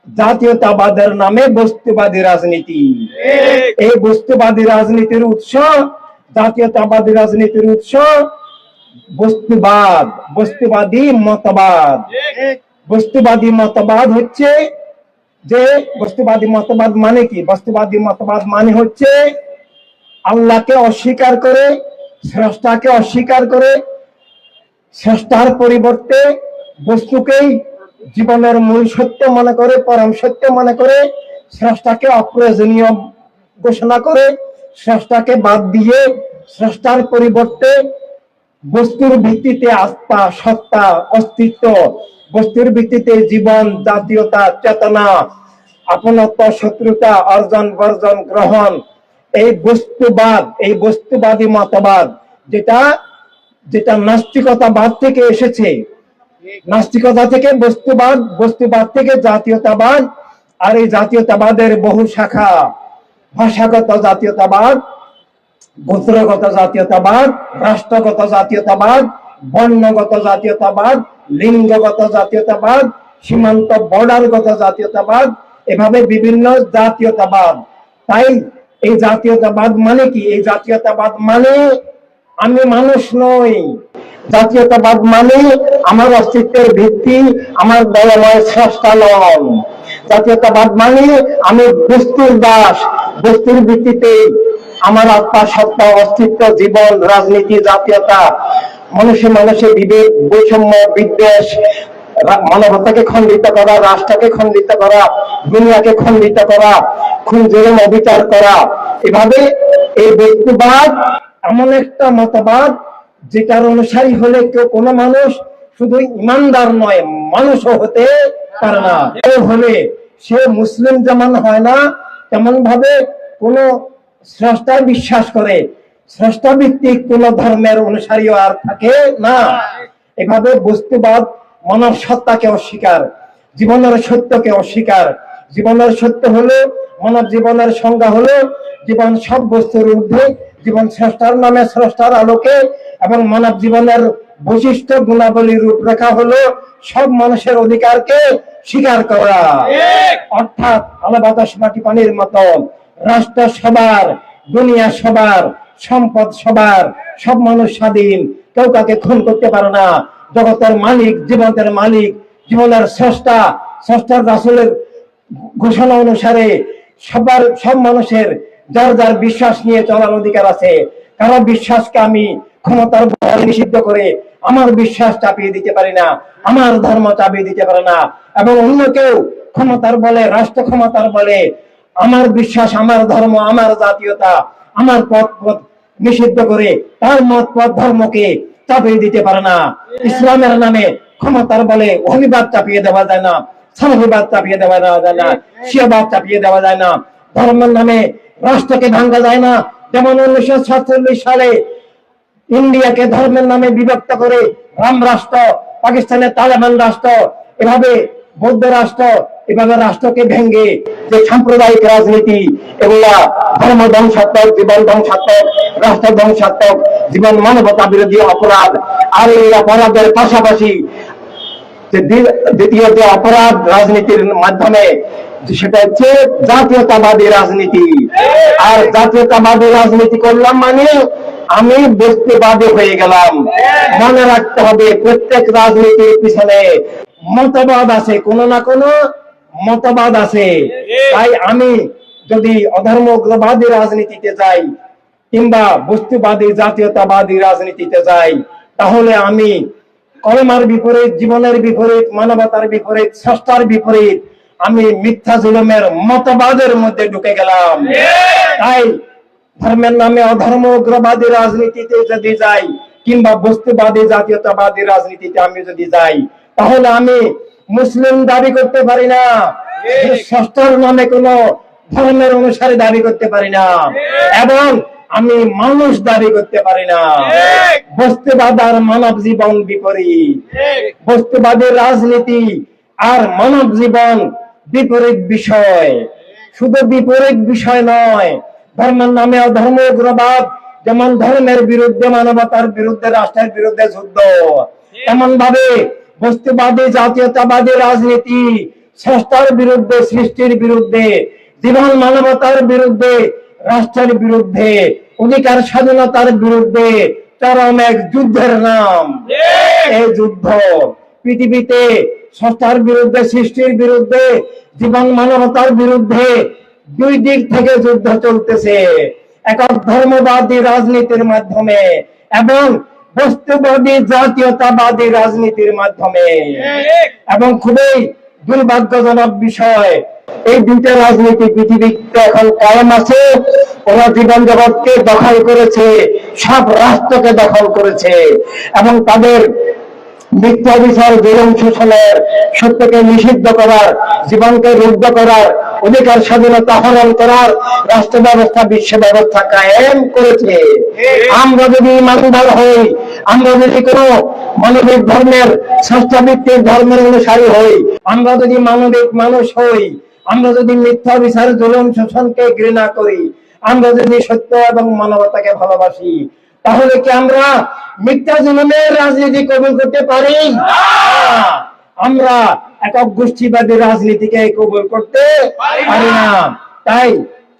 জাতীয়তাবাদের নামে বস্তুবাদী রাজনীতি। এই বস্তুবাদী রাজনীতির উৎস, জাতীয়তাবাদী রাজনীতির উৎস বস্তুবাদ, বস্তুবাদী মতবাদ। বস্তুবাদী মতবাদ হচ্ছে যে, বস্তুবাদী মতবাদ মানে কি? বস্তুবাদী মতবাদ মানে হচ্ছে আল্লাহকে অস্বীকার করে, স্রষ্টাকে অস্বীকার করে, স্রষ্টার পরিবর্তে বস্তুকেই জীবনের মূল সত্য মনে করে, পরম সত্য মনে করে, স্রষ্টাকে অপ্রয়োজনীয় ঘোষণা করে, স্রষ্টাকে বাদ দিয়ে স্রষ্টার পরিবর্তে বস্তুর ভিত্তিতে আস্থা, সত্তা, অস্তিত্ব, বস্তুর ভিত্তিতে জীবন, জাতীয়তা, চেতনা, আপনত্ব, শত্রুতা, অর্জন, বর্জন, গ্রহণ, এই বস্তুবাদ, এই বস্তুবাদী মতবাদ যেটা যেটা নাস্তিকতাবাদ থেকে এসেছে, নাস্তিকতা থেকে বস্তুবাদ, বস্তুবাদ থেকে জাতীয়তাবাদ, আর এই জাতীয়তাবাদের বহু শাখা, ভাষাগত জাতীয়তাবাদ, গোত্রগত জাতীয়তাবাদ, রাষ্ট্রগত জাতীয়তাবাদ, বর্ণগত জাতীয়তাবাদ, লিঙ্গগত জাতীয়তাবাদ, সীমান্ত বর্ডারগত জাতীয়তাবাদ, এভাবে বিভিন্ন জাতীয়তাবাদ। তাই এই জাতীয়তাবাদ মানে কি? এই জাতীয়তাবাদ মানে আমি মানুষ নই। জাতীয়তাবাদ মানে আমার অস্তিত্বের ভিত্তি আমার দয়াময় স্রষ্টা নন। জাতীয়তাবাদ মানে আমি বস্তুর দাস, বস্তুর ভিত্তিতে আমার আত্মা, সত্তা, অস্তিত্ব, জীবন, রাজনীতি, জাতীয়তা, মানুষে মানুষে বিভেদ, বৈষম্য, বিদ্বেষ, মানবতাকে খণ্ডিত করা, রাষ্ট্রকে খণ্ডিত করা, দুনিয়াকে খণ্ডিত করা, খুন জুলুম অবিচার করা। এভাবে এই বস্তুবাদ এমন একটা মতবাদ যেটার অনুসারী হলে কেউ, কোনো মানুষ শুধু ইমানদার নয়, মানুষও হতে পারে না। কেউ হলে সে মুসলিম যেমন হয় না, তেমন ভাবে কোন স্রষ্টায় বিশ্বাস করে, স্রষ্টা ভিত্তিক কোন ধর্মের অনুসারীও আর থাকে না। এভাবে বস্তুবাদ মানব সত্তাকে অস্বীকার, জীবনের সত্যকে অস্বীকার। জীবনের সত্য হলো, মানব জীবনের সংজ্ঞা হলো, জীবন সব বস্তুর ঊর্ধ্বে, জীবন স্রষ্টার নামে, স্রষ্টার আলোকে, এবং মানব জীবনের বৈশিষ্ট্য, গুণাবলী, রূপরেখা হলো সব মানুষের অধিকারকে স্বীকার করা। অর্থাৎ আলো বাতাস মাটি পানির মতো রাষ্ট্র সবার, দুনিয়া সবার, সম্পদ সবার, সব মানুষ স্বাধীন, কেউ কাকে খুন করতে পারে না। জগতের মালিক, জীবনের মালিক, জীবনের স্রষ্টা, স্রষ্টার রাসূলের ঘোষণা অনুসারে সব মানুষের যার যার বিশ্বাস নিয়ে চলার অধিকার আছে। কারো বিশ্বাসকে আমি ক্ষমতার বলে নিষিদ্ধ করে আমার বিশ্বাস চাপিয়ে দিতে পারি না, আমার ধর্ম চাপিয়ে দিতে পারে না। এবং অন্য কেউ ক্ষমতার বলে, রাষ্ট্র ক্ষমতার বলে আমার বিশ্বাস, আমার ধর্ম, আমার জাতীয়তা, আমার পথ নিষিদ্ধ করে তার মত, পথ, ধর্মকে চাপিয়ে দিতে পারে না। ইসলামের নামে ক্ষমতার বলে অভিবাদ চাপিয়ে দেওয়া যায় না, সালাফিবাদ চাপিয়ে দেওয়া যায় না, শিয়াবাদ চাপিয়ে দেওয়া যায় না। ধর্মের নামে রাষ্ট্রকে ভাঙা যায় না। যেমন 1947 সালে ইন্ডিয়াকে ধর্মের নামে বিভক্ত করে রাম রাষ্ট্র, পাকিস্তানের তালেবান রাষ্ট্র, এভাবে বৌদ্ধ রাষ্ট্র, এভাবে রাষ্ট্রকে ভেঙে যে সাম্প্রদায়িক রাজনীতি, এগুলা ধর্ম ধ্বংসাত্মক, জীবন ধ্বংসাত্মক, রাষ্ট্র ধ্বংসাত্মক, জীবন মানবতা বিরোধী অপরাধ। আর এই অপরাধের পাশাপাশি দ্বিতীয় যে অপরাধ রাজনীতির মাধ্যমে, সেটা হচ্ছে জাতীয়তাবাদী রাজনীতি। আর জাতীয়তাবাদী রাজনীতি করলাম মানে আমি বস্তুবাদী হয়ে গেলাম। মনে রাখতে হবে প্রত্যেক রাজনীতির পিছনে মতবাদ আছে, কোন না কোন মতবাদ আছে। তাই আমি যদি অধর্ম উগ্রবাদী রাজনীতিতে যাই কিংবা বস্তুবাদী জাতীয়তাবাদী রাজনীতিতে যাই, তাহলে আমি কলমার বিপরীত, জীবনের বিপরীত, মানবতার বিপরীত, স্রষ্টার বিপরীত, আমি মিথ্যা জুলুমের মতবাদের মধ্যে ঢুকে গেলাম। তাই ধর্মের নামে অধর্ম উগ্রবাদী রাজনীতিতে যদি যাই কিংবা বস্তুবাদী জাতীয়তাবাদী রাজনীতিতে আমি যদি যাই, তাহলে আমি মুসলিম দাবি করতে পারি না, স্রষ্টার নামে কোন ধর্মের অনুসারী দাবি করতে পারি না, এবং আমি মানুষ দাবি করতে পারি না। বস্তুবাদ আর মানব জীবন বিপরীত। বস্তুবাদের রাজনীতি আর মানব জীবন বিপরীত বিষয়। শুধু বিপরীত বিষয় নয়, ধর্মের নামে অধর্ম উগ্রবাদ যেমন ধর্মের বিরুদ্ধে, মানবতার বিরুদ্ধে, রাষ্ট্রের বিরুদ্ধে যুদ্ধ, এমন ভাবে বস্তুবাদী জাতীয়তাবাদী রাজনীতি স্রষ্টার বিরুদ্ধে, সৃষ্টির বিরুদ্ধে, জীবন মানবতার বিরুদ্ধে, রাষ্ট্রের বিরুদ্ধে, অধিকার স্বাধীনতার বিরুদ্ধে চরম এক যুদ্ধের নাম। এই যুদ্ধ পৃথিবীতে স্রষ্টার বিরুদ্ধে, সৃষ্টির বিরুদ্ধে, জীবন মানবতার বিরুদ্ধে দুই দিক থেকে যুদ্ধ চলতেছে। একক ধর্মবাদী রাজনীতির মাধ্যমে এবং বস্তুবাদী জাতীয়তাবাদী রাজনীতির মাধ্যমে। এবং খুবই দুর্ভাগ্যজনক বিষয়, এই দুইটা রাজনীতি পৃথিবীতে এখন কায়েম আছে। ওরা জীবন জগৎকে দখল করেছে, সব রাষ্ট্রকে দখল করেছে, এবং তাদের মিথ্যা বিচার, জুলুম, শোষণের, সত্যকে নিষিদ্ধ করার, জীবনকে রুদ্ধ করার, অধিকার স্বাধীনতা হরণ করার রাষ্ট্র ব্যবস্থা, বিশ্ব ব্যবস্থা কায়েম করেছে। আমরা যদি ইমানদার হই, আমরা যদি কোনো মানবিক ধর্মের, ষষ্ঠাভিত্তিক ধর্মের অনুসারী হই, আমরা যদি মানবিক মানুষ হই, আমরা যদি মিথ্যা বিচার, জুলুম, শোষণকে ঘৃণা করি, আমরা যদি সত্য এবং মানবতাকে ভালোবাসি, তাহলে কি আমরা মিথ্যা জুলুমের রাজনীতি কবুল করতে পারি? আমরা একক গোষ্ঠীবাদী রাজনীতিকে কবুল করতে পারি না। তাই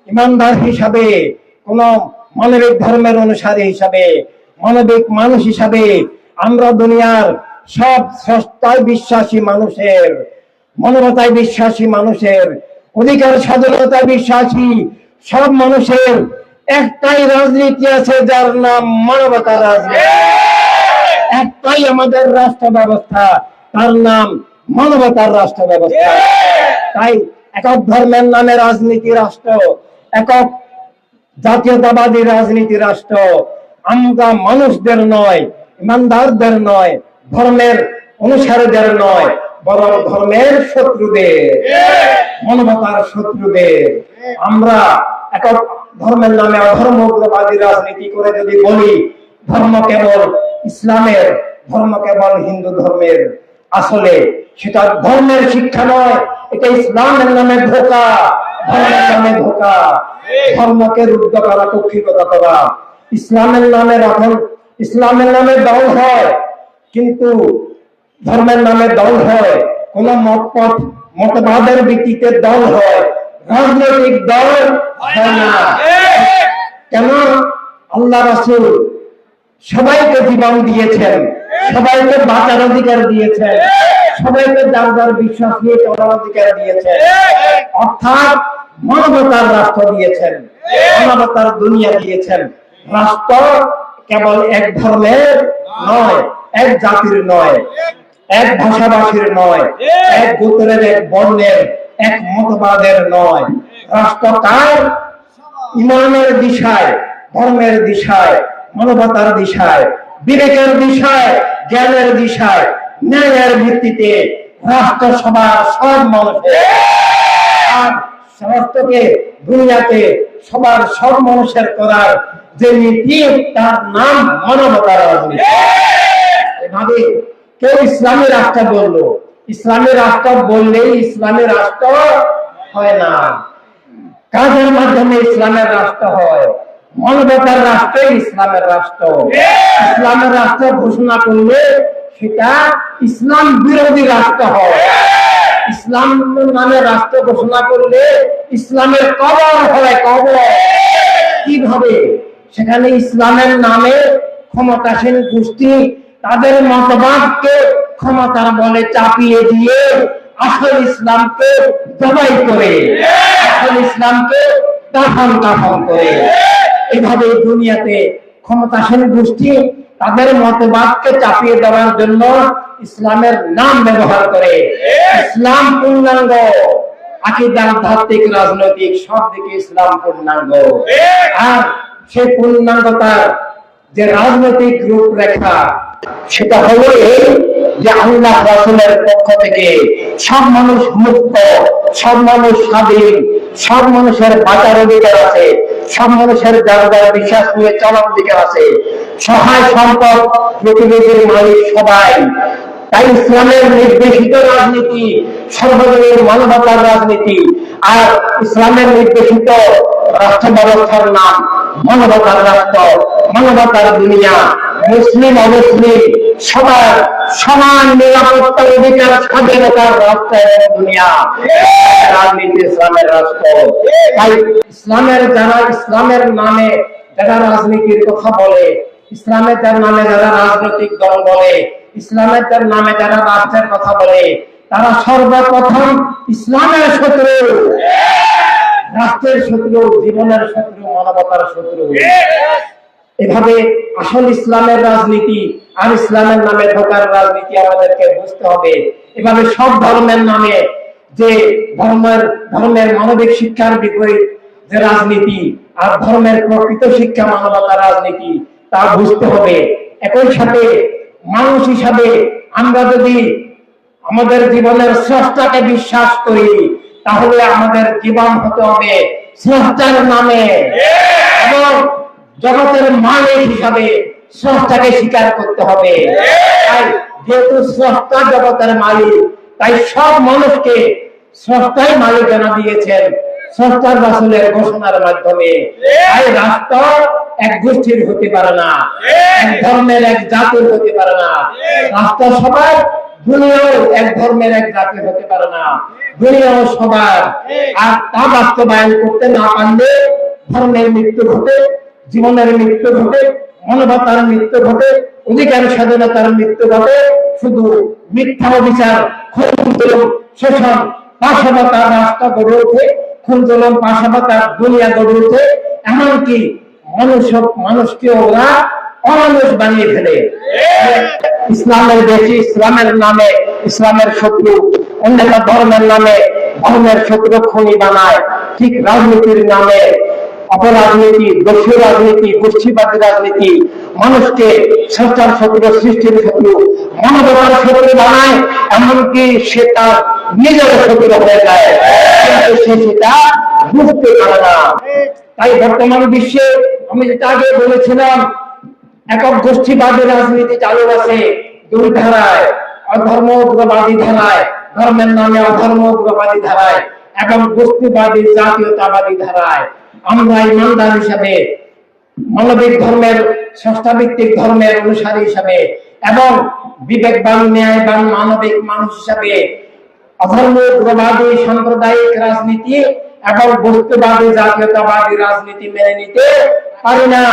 ইমানদার হিসাবে, কোন মানবিক ধর্মের অনুসারী হিসাবে, মানবিক মানুষ হিসাবে আমরা দুনিয়ার সব স্রষ্টায় বিশ্বাসী মানুষের, মানবতায় বিশ্বাসী মানুষের, অধিকার স্বাধীনতায় বিশ্বাসী সব মানুষের একটাই রাজনীতি আছে, যার নাম মানবতার রাজনীতি। একটাই আমাদের রাষ্ট্র ব্যবস্থা, তার নাম মানবতার রাষ্ট্র ব্যবস্থা। তাই একক ধর্মের নামে রাজনীতি রাষ্ট্র, একক জাতীয়তাবাদী রাজনীতি রাষ্ট্র আমরা মানুষদের নয়, ইমানদারদের নয়, ধর্মের অনুসারীদের নয়, বরং ধর্মের শত্রুদের, মানবতার শত্রুদের। আমরা একক ধর্মের নামে অধর্মবাদী রাজনীতি করে যদি বলি ধর্ম কেবল ইসলামের, ধর্ম কেবল হিন্দু ধর্মের, আসলে সেটা ধর্মের শিক্ষা নয়, এটা ইসলামের নামে ধোঁকা, ধর্মের নামে ধোঁকা। ধর্মকে রুদ্ধ করা, কক্ষিগত করা, ইসলামের নামে এখন ইসলামের নামে দল হয়, কিন্তু ধর্মের নামে দল হয়, কোন মতবাদের ভিত্তিতে দল হয়, রাজনৈতিক দল হয় না। কেন? আল্লাহ রাসূল সবাইকে জীবন দিয়েছেন, সবাইকে বাঁচার অধিকার দিয়েছেন, সবাইকে যার যার বিশ্বাস নিয়ে চলার অধিকার দিয়েছেন, অর্থাৎ মানবতার রাষ্ট্র দিয়েছেন, মানবতার দুনিয়া দিয়েছেন। রাষ্ট্র কেবল এক ধর্মের নয়, এক জাতির নয়, এক ভাষাভাষীর নয়, এক গোত্রের, এক বর্ণের, এক মতবাদের নয়। রাষ্ট্র কার? ইমানের দিশায়, ধর্মের দিশায়, মানবতার দিশায়, বিবেকের দিশায়, জ্ঞানের দিশায়, ন্যায়ের ভিত্তিতে রাষ্ট্র সবার সব মানুষের। আর রাষ্ট্রকে দুনিয়াতে সবার সব মানুষের করার যে নীতি, তার নাম মানবতার রাজনীতি। এভাবে কেউ ইসলামী রাষ্ট্র বললো, ইসলামী রাষ্ট্র বললেই ইসলামী রাষ্ট্র হয় না। কাজের মাধ্যমে ইসলামের রাষ্ট্র হয়, মানবতার রাষ্ট্র ইসলামের রাষ্ট্র। ইসলামের রাষ্ট্র ঘোষণা করলে সেটা ইসলাম বিরোধী রাষ্ট্র হয়। ইসলাম নামে রাষ্ট্র ঘোষণা করলে ইসলামের কবর হয়, কবর। কিভাবে? সেখানে ইসলামের নামে ক্ষমতাসীন গোষ্ঠী তাদের মতবাদকে ক্ষমতার বলে চাপিয়ে দিয়ে আসল ইসলামকে জবাই করে, আসল ইসলামকে দাফন করে। এভাবে দুনিয়াতে ক্ষমতাসীন গোষ্ঠী তাদের মতবাদকে চাপিয়ে দেওয়ার জন্য ইসলামের নাম ব্যবহার করে। ইসলাম পূর্ণাঙ্গ, আকীদা, আধ্যাত্মিক, রাজনৈতিক সব দিকে ইসলাম পূর্ণাঙ্গ। আর সেই পূর্ণাঙ্গতার যে রাজনৈতিক রূপরেখা, সেটা হলো এই যে আল্লাহ রাসূলের পক্ষ থেকে সব মানুষ মুক্ত, সব মানুষ স্বাধীন, সব মানুষের বাঁচার অধিকার আছে, সব মানুষের যার যার বিশ্বাস নিয়ে চলার অধিকার আছে, সহায় সম্পদ প্রতিনিধির মালিক সবাই। তাই ইসলামের নির্দেশিত রাজনীতি সর্বজনীন মানবতার রাজনীতি, আর ইসলামের নির্দেশিত রাষ্ট্র ব্যবস্থার নাম মানবতার রাষ্ট্র, মানবতার দুনিয়া। মুসলিম অমুসলিম সবার সমান নিরাপত্তা, অধিকার, স্বাধীনতার রাষ্ট্র এবং দুনিয়া, রাজনীতি ইসলামের রাষ্ট্র। তাই ইসলামের যারা, ইসলামের নামে যারা রাজনীতির কথা বলে, ইসলামের যার নামে যারা রাজনৈতিক দল বলে, ইসলামের যার নামে যারা রাষ্ট্রের কথা বলে, তারা সর্বপ্রথম ইসলামের শত্রু, রাষ্ট্রের শত্রু, জীবনের শত্রু, মানবতার শত্রু। এভাবে আসল ইসলামের রাজনীতি আর ইসলামের নামে ঢোকার রাজনীতি আমাদেরকে বুঝতে হবে। এভাবে সব ধর্মের নামে যে ধর্মের মানবিক শিক্ষার বিপরীত যে রাজনীতি আর ধর্মের প্রকৃত শিক্ষা মানবতার রাজনীতি তা বুঝতে হবে। একই সাথে মানুষ হিসাবে আমরা যদি আমাদের জীবনের স্রষ্টাকে বিশ্বাস করি, তাহলে আমাদের জীবন হতে হবে স্রষ্টার নামে, এবং জগতের মালিক হিসাবে স্রষ্টাকে স্বীকার করতে হবে। তাই যেহেতু স্রষ্টা জগতের মালিক, তাই সব মানুষকে স্রষ্টাই মালিকানা দিয়েছেন স্রষ্টার রাসূলের ঘোষণার মাধ্যমে। তাই রাষ্ট্র এক গোষ্ঠীর হতে পারে না, এক ধর্মের এক জাতির হতে পারে না। রাষ্ট্র সবার, দুনিয়াও এক ধর্মের এক জাতির হতে পারে না, দুনিয়াও সবার। আর তা বাস্তবায়ন করতে না পারলে ধর্মের মৃত্যু ঘটে, জীবনের মৃত্যু ঘটে, মানবতার মৃত্যু ঘটে, অধিকার স্বাধীনতার মৃত্যু ঘটে। শুধু মিথ্যা বিচার, খুন জুলুম, শোষণ, পাশাপাতার রাস্তা গড়ে ওঠে, খুন জুলুম পাশাপাতার দুনিয়া গড়ে ওঠে। এমনকি মানুষকে ওরা অমানুষ বানিয়ে ফেলে। ইসলামের দেশে ইসলামের নামে ইসলামের শত্রু, অন্যান্য ধর্মের নামে ধর্মের শত্রু খুনি বানায়। ঠিক রাজনীতির নামে অপরাজনীতি, দস্যু রাজনীতি, গোষ্ঠীবাদী রাজনীতি মানুষকে স্রষ্টার শত্রু, সৃষ্টির শত্রু, মানবতার শত্রু বানায়। এমনকি সে তার নিজের শত্রু হয়ে যায়, কিন্তু সে সেটা বুঝতে পারে না। তাই বর্তমান বিশ্বে আমি যেটা আগে বলেছিলাম, একক গোষ্ঠীবাদী রাজনীতি চালু আছে দুই ধারায়, অধর্ম উগ্রবাদী ধারায়, ধর্মের নামে অধর্ম উগ্রবাদী ধারায়, এবং গোষ্ঠীবাদী জাতীয়তাবাদী ধারায়। আমরা ইমানদার হিসাবে, মানবিক ধর্মের, স্রষ্টাভিত্তিক ধর্মের অনুসারী হিসাবে এবং বিবেকবান, ন্যায়বান, মানবিক মানুষ হিসাবে অধর্ম উগ্রবাদী সাম্প্রদায়িক রাজনীতি এবং বস্তুবাদী জাতীয়তাবাদী রাজনীতি মেনে নিতে পারি না,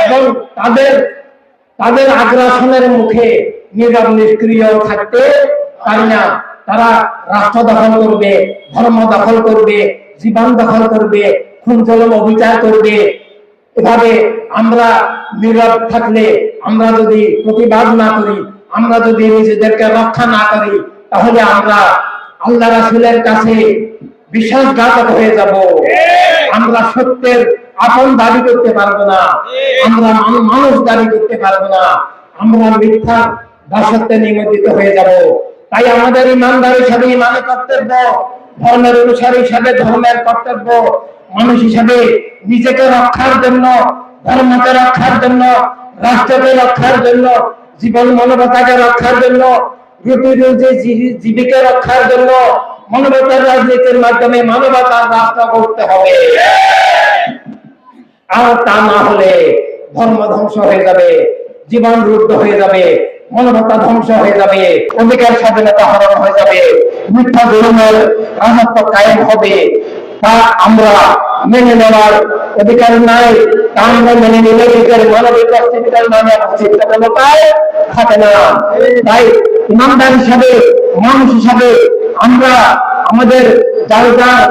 এবং তাদের আগ্রাসনের মুখে নীরব নিষ্ক্রিয় থাকতে পারি না। তারা রাষ্ট্র দখল করবে, ধর্ম দখল করবে, জীবন দখল করবে, খুন জুলুম অবিচার করবে। এভাবে আমরা নীরব থাকলে, আমরা যদি প্রতিবাদ না করি, আমরা যদি নিজেদেরকে রক্ষা না করি, তাহলে আমরা আল্লাহ রাসূলের কাছে বিশ্বাসঘাতক হয়ে যাব। আমরা সত্যের আপন দাবি করতে পারবো না, আমরা মানুষ দাবি করতে পারবো না, আমরা মিথ্যা দাসত্বে নিমজ্জিত হয়ে যাব। তাই আমাদের ইমানদার হিসাবে ইমানের কর্তব্য, ধর্মের অনুসারী হিসাবে ধর্মের কর্তব্য, মানুষ হিসাবে নিজেকে রক্ষার জন্য, ধর্মকে রক্ষার জন্য, রাষ্ট্রকে রক্ষার জন্য, জীবন মানবতাকে রক্ষার জন্য, রুটি রুজি জীবিকা রক্ষার জন্য মানবতার রাজনীতির মাধ্যমে মানবতার রাষ্ট্র করতে হবে। আর তা না হলে ধর্ম ধ্বংস হয়ে যাবে, জীবন রুদ্ধ হয়ে যাবে, মানবতা ধ্বংস হয়ে যাবে, অধিকার স্বাধীনতা হরণ হয়ে যাবে, মিথ্যা জুলুমের রাজত্ব কায়েম হবে। তা আমরা মেনে নেওয়ার অধিকার নাই। তা আমরা মেনে নিলে নিজের মানবিক অস্তিত্বের নামে অস্তিত্বতায় থাকে না। তাই ইমানদার হিসাবে, মানুষ হিসাবে আমরা আমাদের যার যার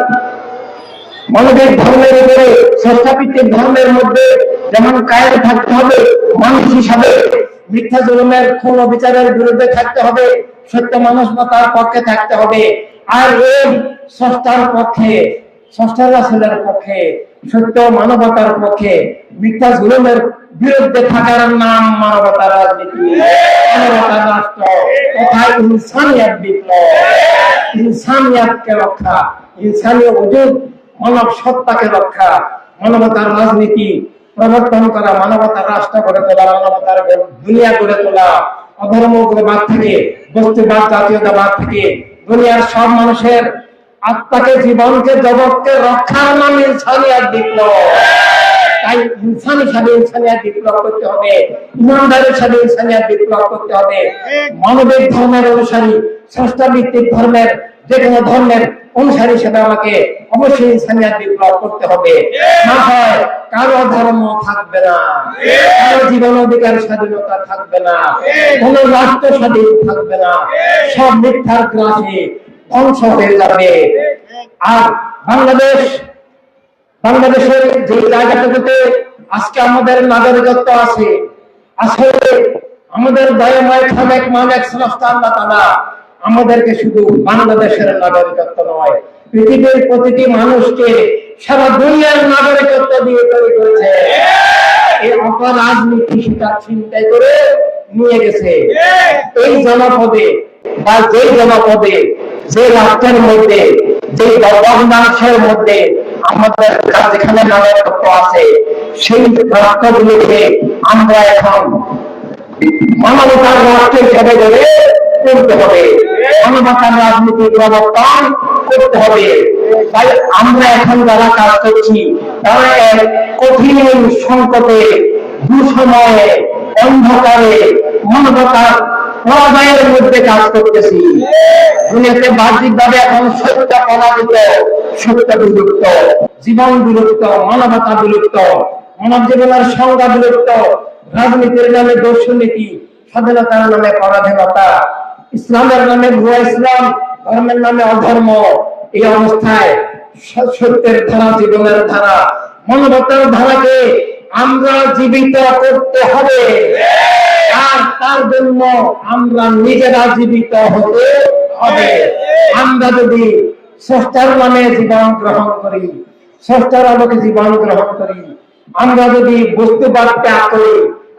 মানবিক ধর্মের উপরে, স্রষ্টাভিত্তিক ধর্মের মধ্যে যেমন কায়েম থাকতে হবে, মানুষ হিসাবে মিথ্যা জুলুমের, খুন বিচারের বিরুদ্ধে থাকতে হবে, সত্য মানবতার পক্ষে থাকতে হবে। আর এই স্রষ্টার পক্ষে, স্রষ্টার রাসূলের পক্ষে, সত্য মানবতার পক্ষে, মিথ্যা জুলুমের বিরুদ্ধে থাকার নাম মানবতার রাজনীতি, মানবতার রাষ্ট্র, তথা ইনসানিয়াত বিপ্লব। ইনসানিয়াতকে রক্ষা, ইনসানীয় ওজুদ, মানব সত্তাকে রক্ষা, মানবতার রাজনীতি প্রবর্তন করা, মানবতার রাষ্ট্র গড়ে তোলা, মানবতার দুনিয়া গড়ে তোলা, অধর্ম উগ্রবাদ থেকে, বস্তুবাদ জাতীয়তাবাদ থেকে দুনিয়ার সব মানুষের আত্মাকে, জীবনকে, জগৎকে রক্ষার নাম ইনসানিয়াত বিপ্লব। তাই ইনসান হিসাবে ইনসানিয়াত বিপ্লব করতে হবে, ইমানদার হিসাবে ইনসানিয়াত বিপ্লব করতে হবে। মানবিক ধর্মের অনুসারী, স্রষ্টাভিত্তিক ধর্মের, যে কোনো ধর্মের অনুসারী হিসেবে আমাকে অবশ্যই ইনসানিয়াত বিপ্লব করতে হবে। না হয় কারো ধর্ম থাকবে না, কারো জীবন অধিকার স্বাধীনতা থাকবে না, কোন রাষ্ট্র স্বাধীন থাকবে না, সব মিথ্যার গ্রাসে ধ্বংস হয়ে যাবে। আর বাংলাদেশের যে জায়গাটুকুতে আজকে আমাদের নাগরিকত্ব আছে। আসলে আমাদের দয়াময় খামেক মালিক স্রষ্টা আল্লাহ তাআলা আমাদেরকে শুধু বাংলাদেশের নাগরিকত্ব নয়, পৃথিবীর প্রতিটি মানুষকে সারা দুনিয়ার নাগরিকত্ব দিয়ে তৈরি করেছে। এই অপরাজনীতি সেটা চিন্তাই করে নিয়ে গেছে। এই জনপদে বা যে জনপদে, যে রাষ্ট্রের মধ্যে, যে ভগ্নাংশের মধ্যে আমাদের যেখানে নাগরিকত্ব আছে, সেই রাষ্ট্রগুলোকে আমরা এখন মানবতার রাষ্ট্র হিসেবে গড়ে তুলতে হবে, মানবতার রাজনীতি প্রবর্তন করতে হবে। তাই আমরা এখন যারা কাজ করছি তারা এক কঠিন সংকটে, দুঃসময়ে, অন্ধকারে, মানবতার পরাজয়ের মধ্যে কাজ করতেছি। দুনিয়াতে বাহ্যিক ভাবে এখন সত্য পরাজিত, সত্য বিলুপ্ত, জীবন বিলুপ্ত, মানবতা বিলুপ্ত, মানব জীবনের সংজ্ঞা বিলুপ্ত, রাজনীতির নামে দর্শনীতি, স্বাধীনতার নামে পরাধীনতা, ইসলামের নামে ভুয়া ইসলাম, ধর্মের নামে অধর্ম। এই অবস্থায় সত্যের ধারা, জীবনের ধারা, মানবতার ধারাকে আমরা জীবিত করতে হবে। আর তার জন্য আমরা নিজেরা জীবিত হতে হবে। আমরা যদি স্রষ্টার নামে জীবন গ্রহণ করি, স্রষ্টার আলোকে জীবন গ্রহণ করি, আমরা যদি বস্তুবাদ ত্যাগ করি,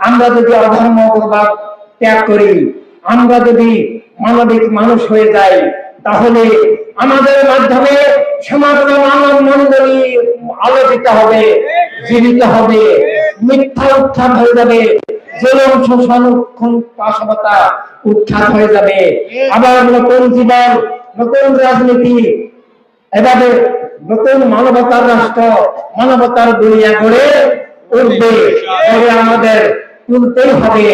আমরা যদি অধর্মবাদ ত্যাগ করি, আমরা যদি মানবিক মানুষ হয়ে যাই, তাহলে আমাদের মাধ্যমে সমগ্র মানব মণ্ডলী আলোকিত হবে, জীবিত হবে, মিথ্যা উত্থান হয়ে যাবে, জুলুম, শোষণ, খুন, পাশবতা উত্থান হয়ে যাবে। আবার নতুন জীবন, নতুন রাজনীতি, এভাবে নতুন মানবতার রাষ্ট্র, মানবতার দুনিয়া গড়ে উঠবে। তবে আমাদের তুলতেই হবে।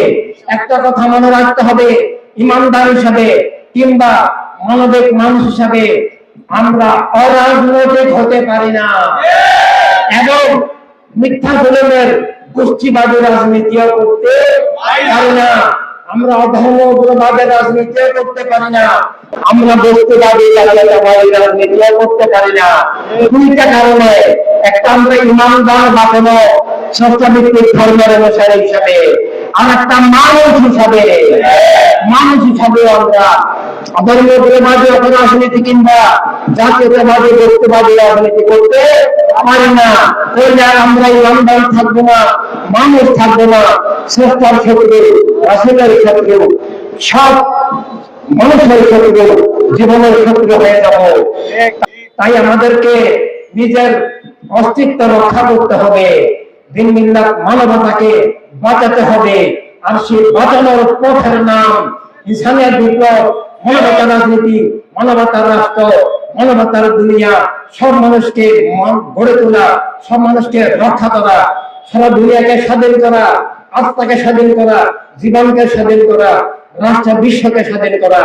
একটা কথা মনে রাখতে হবে, ইমানদার হিসাবে কিংবা মানবিক মানুষ হিসাবে আমরা অরাজনৈতিক হতে পারি না, এবং মিথ্যা জুলুমের গোষ্ঠীবাদী রাজনীতিও করতে পারি না, আমরা অধর্মবাদের রাজনীতিও করতে পারি না, আমরা বস্তুবাদী রাজনীতিও করতে পারি না। দুইটা কারণে, একটা আমরা ইমানদার বা কোনো সংস্থাভিত্তিক ধর্মের অনুসারী হিসাবে, আর একটা মানুষ হিসাবে। মানুষ হিসাবে আমরা অধর্মবাদী রাজনীতি কিংবা জাতীয়তাবাদী বস্তুবাদী রাজনীতি করতে পারি না। আমরা ইমানদার থাকবো না, মানুষ থাকবো না, স্রষ্টার ক্ষেত্রে, রাসূলের ক্ষেত্রে, সব মানুষের ক্ষেত্রে, জীবনের ক্ষেত্রে হয়ে যাব। তাই আমাদেরকে নিজের অস্তিত্ব রক্ষা করতে হবে, দিন দিন মানবতাকে বাঁচাতে হবে। আর সেই বাঁচানোর পথের নাম ইনসানিয়াত বিপ্লব, মানবতার রাজনীতি, মানবতার রাষ্ট্র, মানবতার দুনিয়া, সব মানুষকে গড়ে তোলা, সব মানুষকে রক্ষা করা, সারা দুনিয়াকে স্বাধীন করা, আত্মাকে স্বাধীন করা, জীবনকে স্বাধীন করা, রাষ্ট্র বিশ্বকে স্বাধীন করা।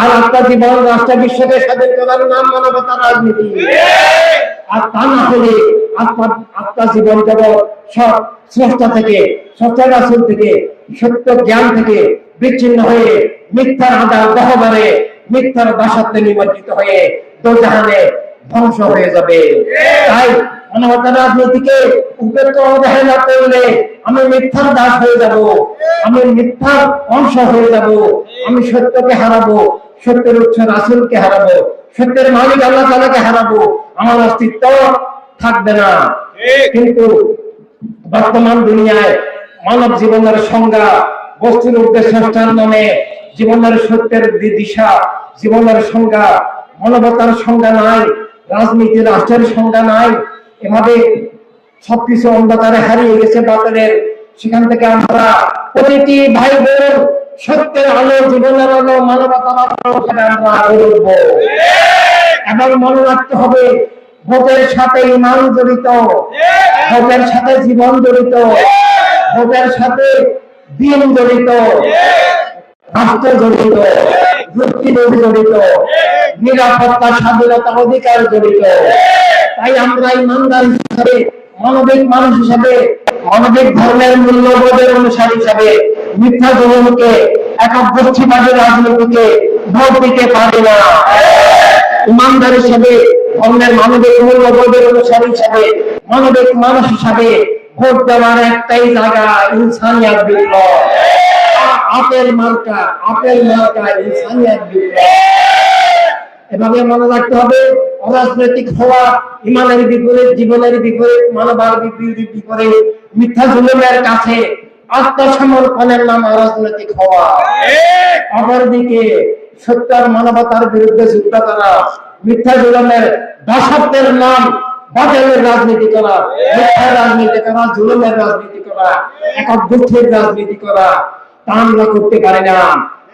আর আত্মা, জীবন, রাষ্ট্র বিশ্বকে স্বাধীন করার নাম মানবতার রাজনীতি। আর তা না হলে আত্মা, জীবন, জগৎ সব স্রষ্টা থেকে, স্রষ্টার রাসূল থেকে, সত্য জ্ঞান থেকে বিচ্ছিন্ন হয়ে মিথ্যার আধার গহ্বরে, মিথ্যার দাসত্বে নিমজ্জিত হয়ে দোজাহানে ধ্বংস হয়ে যাবে। তাই মানবতার রাজনীতিকে উপেক্ষা অবহেলা করলে আমি মিথ্যার দাস হয়ে যাব, আমি মিথ্যার অংশ হয়ে যাব, আমি সত্যকে হারাবো, সত্যের উৎস রাসূলকে হারাবো, সত্যের মালিক আল্লাহ তাআলাকে হারাবো, আমার অস্তিত্ব থাকবে না। কিন্তু বর্তমান দুনিয়ায় মানব জীবনের সংজ্ঞা, বস্তুর উদ্দেশ্য স্রষ্টার নামে জীবনের সত্যের দিশা, জীবনের সংজ্ঞা, মানবতার সংজ্ঞা নাই, রাজনীতি, রাষ্ট্রের সংজ্ঞা নাই। এভাবে সবকিছু অন্ধকারে হারিয়ে গেছে বাতিলের। সেখান থেকে আমরা প্রতিটি ভাই বোন সত্যের আলো, জীবনের আলো, মানবতার আলো আমরা উঠব। এবার মনে রাখতে হবে, ভোটের সাথে ইমান জড়িত, ভোটের সাথে জীবন জড়িত, ভোটের সাথে দিন জড়িত, রাষ্ট্র জড়িত, যুক্তিবোধ জড়িত, নিরাপত্তা, স্বাধীনতা, অধিকার জড়িত। তাই আমরা ইমানদার হিসাবে, মানবিক মানুষ হিসাবে, মানবিক ধর্মের মূল্যবোধের অনুসারী হিসাবে মিথ্যা জনগণকে, একক গোষ্ঠীবাদী রাজনীতিকে ভোট দিতে পারি না। ইমানদার হিসাবে, ধর্মের মানবিক মূল্যবোধের অনুসারী হিসাবে, মানবিক মানুষ হিসাবে ভোট দেওয়ার একটাই জায়গা, ইনসানিয়াত বিপ্লব। আপেল মার্কা ইনসানিয়াত বিপ্লব। এভাবে মনে রাখতে হবে, অরাজনৈতিক হওয়া ইমানের বিপরীত, জীবনের বিপরীত, মানবার বিপরীত, মিথ্যা জুলুমের কাছে আত্মসমর্পণের নাম অরাজনৈতিক হওয়া। অপরদিকে সত্য মানবতার বিরুদ্ধে যুদ্ধ করা, মিথ্যা জুলুমের দাসত্বের নাম বাতিলের রাজনীতি করা, মিথ্যা রাজনীতি করা, জুলুমের রাজনীতি করা, একক গোষ্ঠীর রাজনীতি করা, তা আমরা করতে পারি না।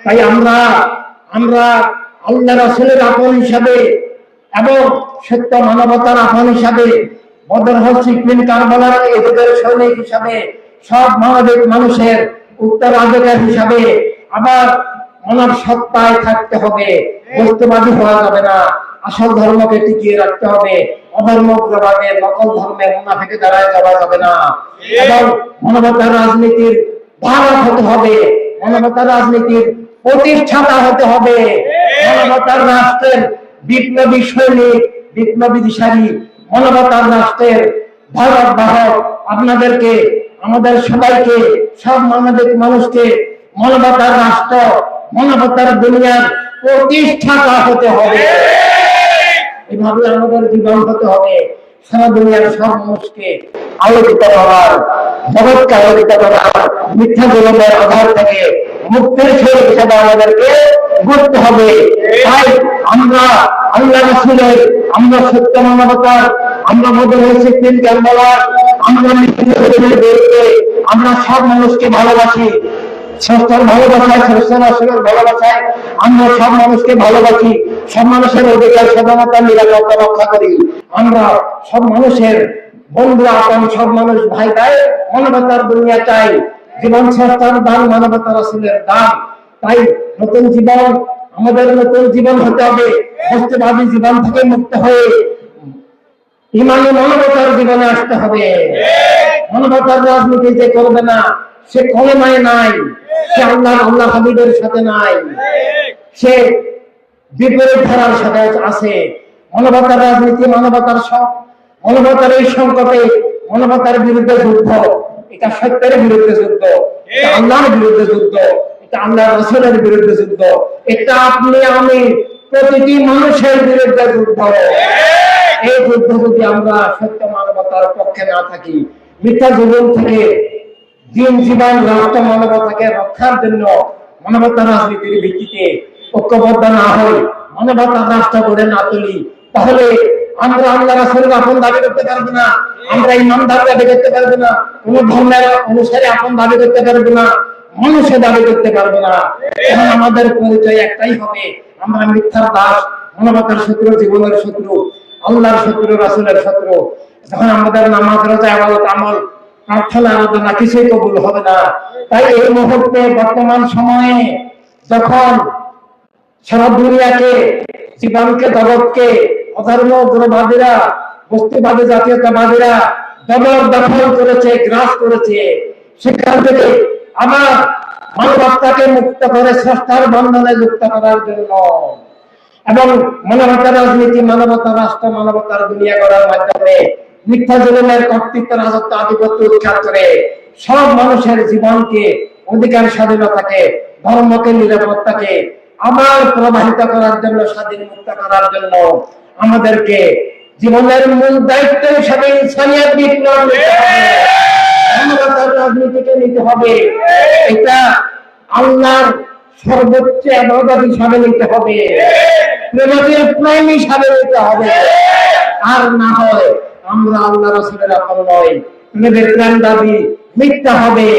তাই আমরা আল্লাহ রাসূলের আপন হিসাবে এবং সত্য মানবতার আপন হিসাবে, বদর, সিফিন, কারবালার এদের সৈনিক হিসাবে, সব মানবিক মানুষের উত্তরাধিকার হিসাবে, আবার মানব সত্তায় থাকতে হবে। বস্তুবাদী হওয়া যাবে না, আসল ধর্মকে টিকিয়ে রাখতে হবে। অধর্ম, উগ্রবাদে, নকল ধর্মে, মুনাফিকে দাঁড়ায় যাওয়া যাবে না। এবং মানবতার রাজনীতির ধারক হতে হবে, মানবতার রাজনীতির প্রতিষ্ঠাতা হতে হবে, মানবতার রাষ্ট্রের বিপ্লবী সৈনিক, বিপ্লবী দিশারি, মানবতার রাষ্ট্রের ধারক বাহক। আপনাদেরকে, আমাদের সবাইকে, সব মানবিক মানুষকে মানবতার রাষ্ট্র, মানবতার দুনিয়ার প্রতিষ্ঠাতা হতে হবে। এভাবে আমাদের জীবন হতে হবে, সারা দুনিয়ার সব মানুষকে আলোকিত করার, জগৎকে আলোকিত করার, মিথ্যা জগতের আধার থেকে মুক্তির ছেলে হিসেবে আমাদেরকে গড়তে হবে। তাই আমরা আল্লাহ রাসূলের, আমরা সত্য মানবতার, আমরা বদর, সিফিন, কারবালার, আমরা আমরা সব মানুষকে ভালোবাসি। স্রষ্টার ভালোবাসায়, স্রষ্টা রাসূলের ভালোবাসায় আমরা সব মানুষকে ভালোবাসি। সব মানুষের অধিকার, স্বাধীনতা, নিরাপত্তা রক্ষা করি। আমরা সব মানুষের বন্ধু, আপন, সব মানুষ ভাই ভাই। মানবতার দুনিয়া চাই, জীবন স্রষ্টার দান, মানবতা রাসূলের দান। তাই নতুন জীবন, আমাদের নতুন জীবন হতে হবে। বস্তুবাদী জীবন থেকে মুক্ত হয়ে ইমানি মানবতার জীবনে আসতে হবে। মানবতার রাজনীতি যে করবে না, সে কলেমায় নাই, সে আল্লাহ হাবিবের সাথে নাই, সে বিপরীত ধারার সাথে আছে। মানবতার রাজনীতি, মানবতার এই সংকটে মানবতার বিরুদ্ধে যুদ্ধ, এটা সত্যের বিরুদ্ধে যুদ্ধ, এটা আল্লাহর বিরুদ্ধে যুদ্ধ, এটা আল্লাহ রাসূলের বিরুদ্ধে যুদ্ধ, এটা আপনি আমি প্রতিটি মানুষের বিরুদ্ধে যুদ্ধ। এই যুদ্ধ যদি আমরা সত্য মানবতার পক্ষে না থাকি, মিথ্যা জীবন থেকে দিন জীবন, রাষ্ট্র, মানবতাকে রক্ষার জন্য মানবতার রাজনীতির ভিত্তিতে ঐক্যবদ্ধ না হই, মানবতার রাষ্ট্র গড়ে না তুলি, তাহলে আমরা আল্লাহ রাসূলের আপন দাবি করতে পারবো না, আমরা ইমানদার দাবি করতে পারবো না, কোন ধর্মের অনুসারী আপন দাবি করতে পারবো না, মানুষের দাবি করতে পারবো না। এখন আমাদের পরিচয় একটাই হবে, আমরা মিথ্যার দাস, মানবতার শত্রু, জীবনের শত্রু, আল্লাহর শত্রু, রাসূলের শত্রু। যখন আমাদের নামাজ, রোজা, ইবাদত, আমল, প্রার্থনা, আরাধনা কিছুই কবুল হবে না। তাই এই মুহূর্তে, বর্তমান সময়ে, যখন সারা দুনিয়াকে, জীবনকে, জগৎকে অধর্ম, উগ্রবাদীরা, বস্তুবাদী, জাতীয়তাবাদীরা দখল করেছে, গ্রাস করেছে, সেখান থেকে আমার মানবতাকে মুক্ত করে স্রষ্টার বন্ধনে যুক্ত করার জন্য এবং মানবতার রাজনীতি, মানবতার রাষ্ট্র, মানবতার দুনিয়া গড়ার মাধ্যমে মিথ্যা জুলুমের কর্তৃত্ব, রাজত্ব, আধিপত্য উৎখাত করে সব মানুষের জীবনকে, অধিকার, স্বাধীনতাকে, ধর্মকে, নিরাপত্তাকে আবার প্রবাহিত করার জন্য, স্বাধীন মুক্ত করার জন্য আমাদেরকে জীবনের মূল দায়িত্ব হিসাবে ইনসানিয়াত বিপ্লব নিতে হবে, মানবতার রাজনীতিকে নিতে হবে। এটা আল্লাহর সর্বোচ্চ ইবাদত হিসাবে নিতে হবে, প্রেমের প্রেম হিসাবে নিতে হবে। আর না হয় আমরা আল্লাহ রাসূলের আপন নই, প্রেমের প্রেম দাবি মিথ্যা হবে।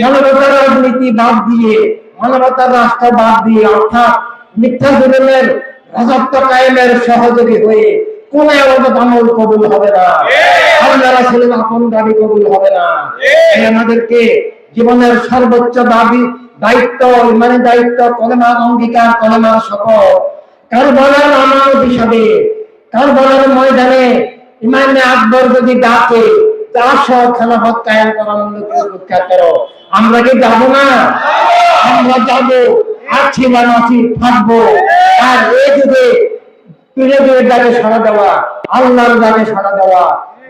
মানবতার রাজনীতি বাদ দিয়ে, মানবতার রাষ্ট্র বাদ দিয়ে, অর্থাৎ মিথ্যা জুলুমের রাজত্ব কায়েমের সহযোগী হয়ে কোন ইবাদত আমল কবুল হবে না, আল্লাহ রাসূলের আপন দাবি কবুল হবে না। আমাদেরকে জীবনের সর্বোচ্চ দাবি, দায়িত্ব, ইমানি দায়িত্ব, কলেমার অঙ্গীকার, কলেমার শপথ, কারবালার আমানত হিসাবে, কারবালার ময়দানে ইমামে আকবর যদি ডাকে, আসো খেলাফত কায়েম করা, মূলত প্রতিষ্ঠা করো, আমরা কি যাব না? আমরা যাব, আছি বা নাছি, থাকবো। আর এই যুগে পীরের ডাকে সাড়া দেওয়া, আল্লাহর ডাকে সাড়া দেওয়া,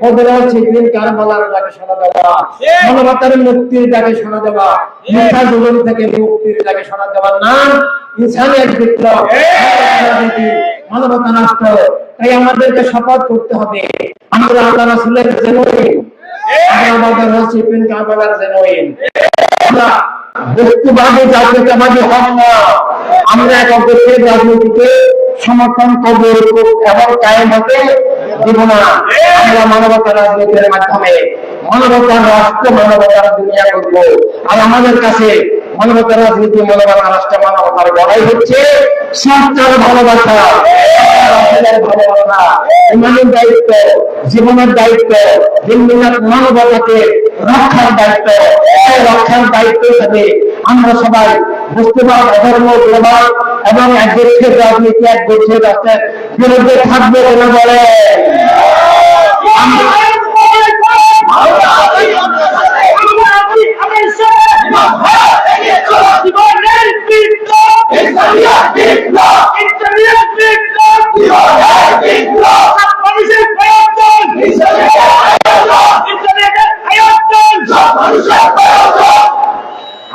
বদলার সেদিন কারবালার ডাকে সাড়া দেওয়া, মানবতার মুক্তির ডাকে সাড়া দেওয়া, মিথ্যা জুলুম থেকে মুক্তির ডাকে সাড়া দেওয়ার নাম ইনসানিয়ত বিপ্লব, মানবতা রাষ্ট্র। তাই আমাদেরকে শপথ করতে হবে আমরা আল্লাহ রাসূলের জেনুইন, আমরা বদলার সেদিন কারবালার জেনুইন। আমরা বস্তুবাদী জাতীয়তাবাদী হব না, আমরা একক দেশের রাজনীতিকে সমর্থন করব এবং কায়েম হতে দিব না। আমরা মানবতার রাজনীতির মাধ্যমে মানবতার রাষ্ট্র, মানবতার দুনিয়া করব। আর আমাদের কাছে মানবতার রাজনীতি, মানবতার রাষ্ট্র, মানবতার লড়াই হচ্ছে সত্যার ভালোবাসা, ভালোবাসা, ইমানের দায়িত্ব, জীবনের দায়িত্ব, মানবতাকে রক্ষার দায়িত্ব। এই রক্ষার দায়িত্ব হিসেবে আমরা সবাই বস্তুবাদ, অধর্ম, গ্লোবাল এবং এক দেশের রাজনীতি, এক দেশের রাষ্ট্রের বিরুদ্ধে থাকবে বলে বলে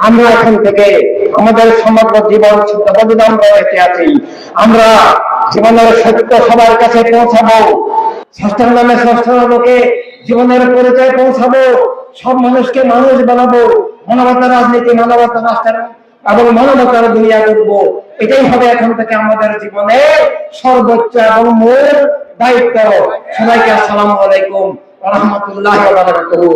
আমরা এখান থেকে আমাদের সমগ্র জীবন যতদিন আমরা বেঁচে আছি, আমরা জীবনের সত্য সবার কাছে পৌঁছাবো, ষষ্ঠের নামে ষষ্ঠ লোকে জীবনের পরিচয় পৌঁছাবো, সব মানুষকে মানুষ বানাবো, মানবতার রাজনীতি, মানবতার রাষ্ট্র এবং মানবতার দুনিয়া করবো। এটাই হবে এখন থেকে আমাদের জীবনে সর্বোচ্চ এবং মূল দায়িত্ব। সবাইকে আসসালামু আলাইকুম ওয়া রাহমাতুল্লাহি ওয়া বারাকাতুহু।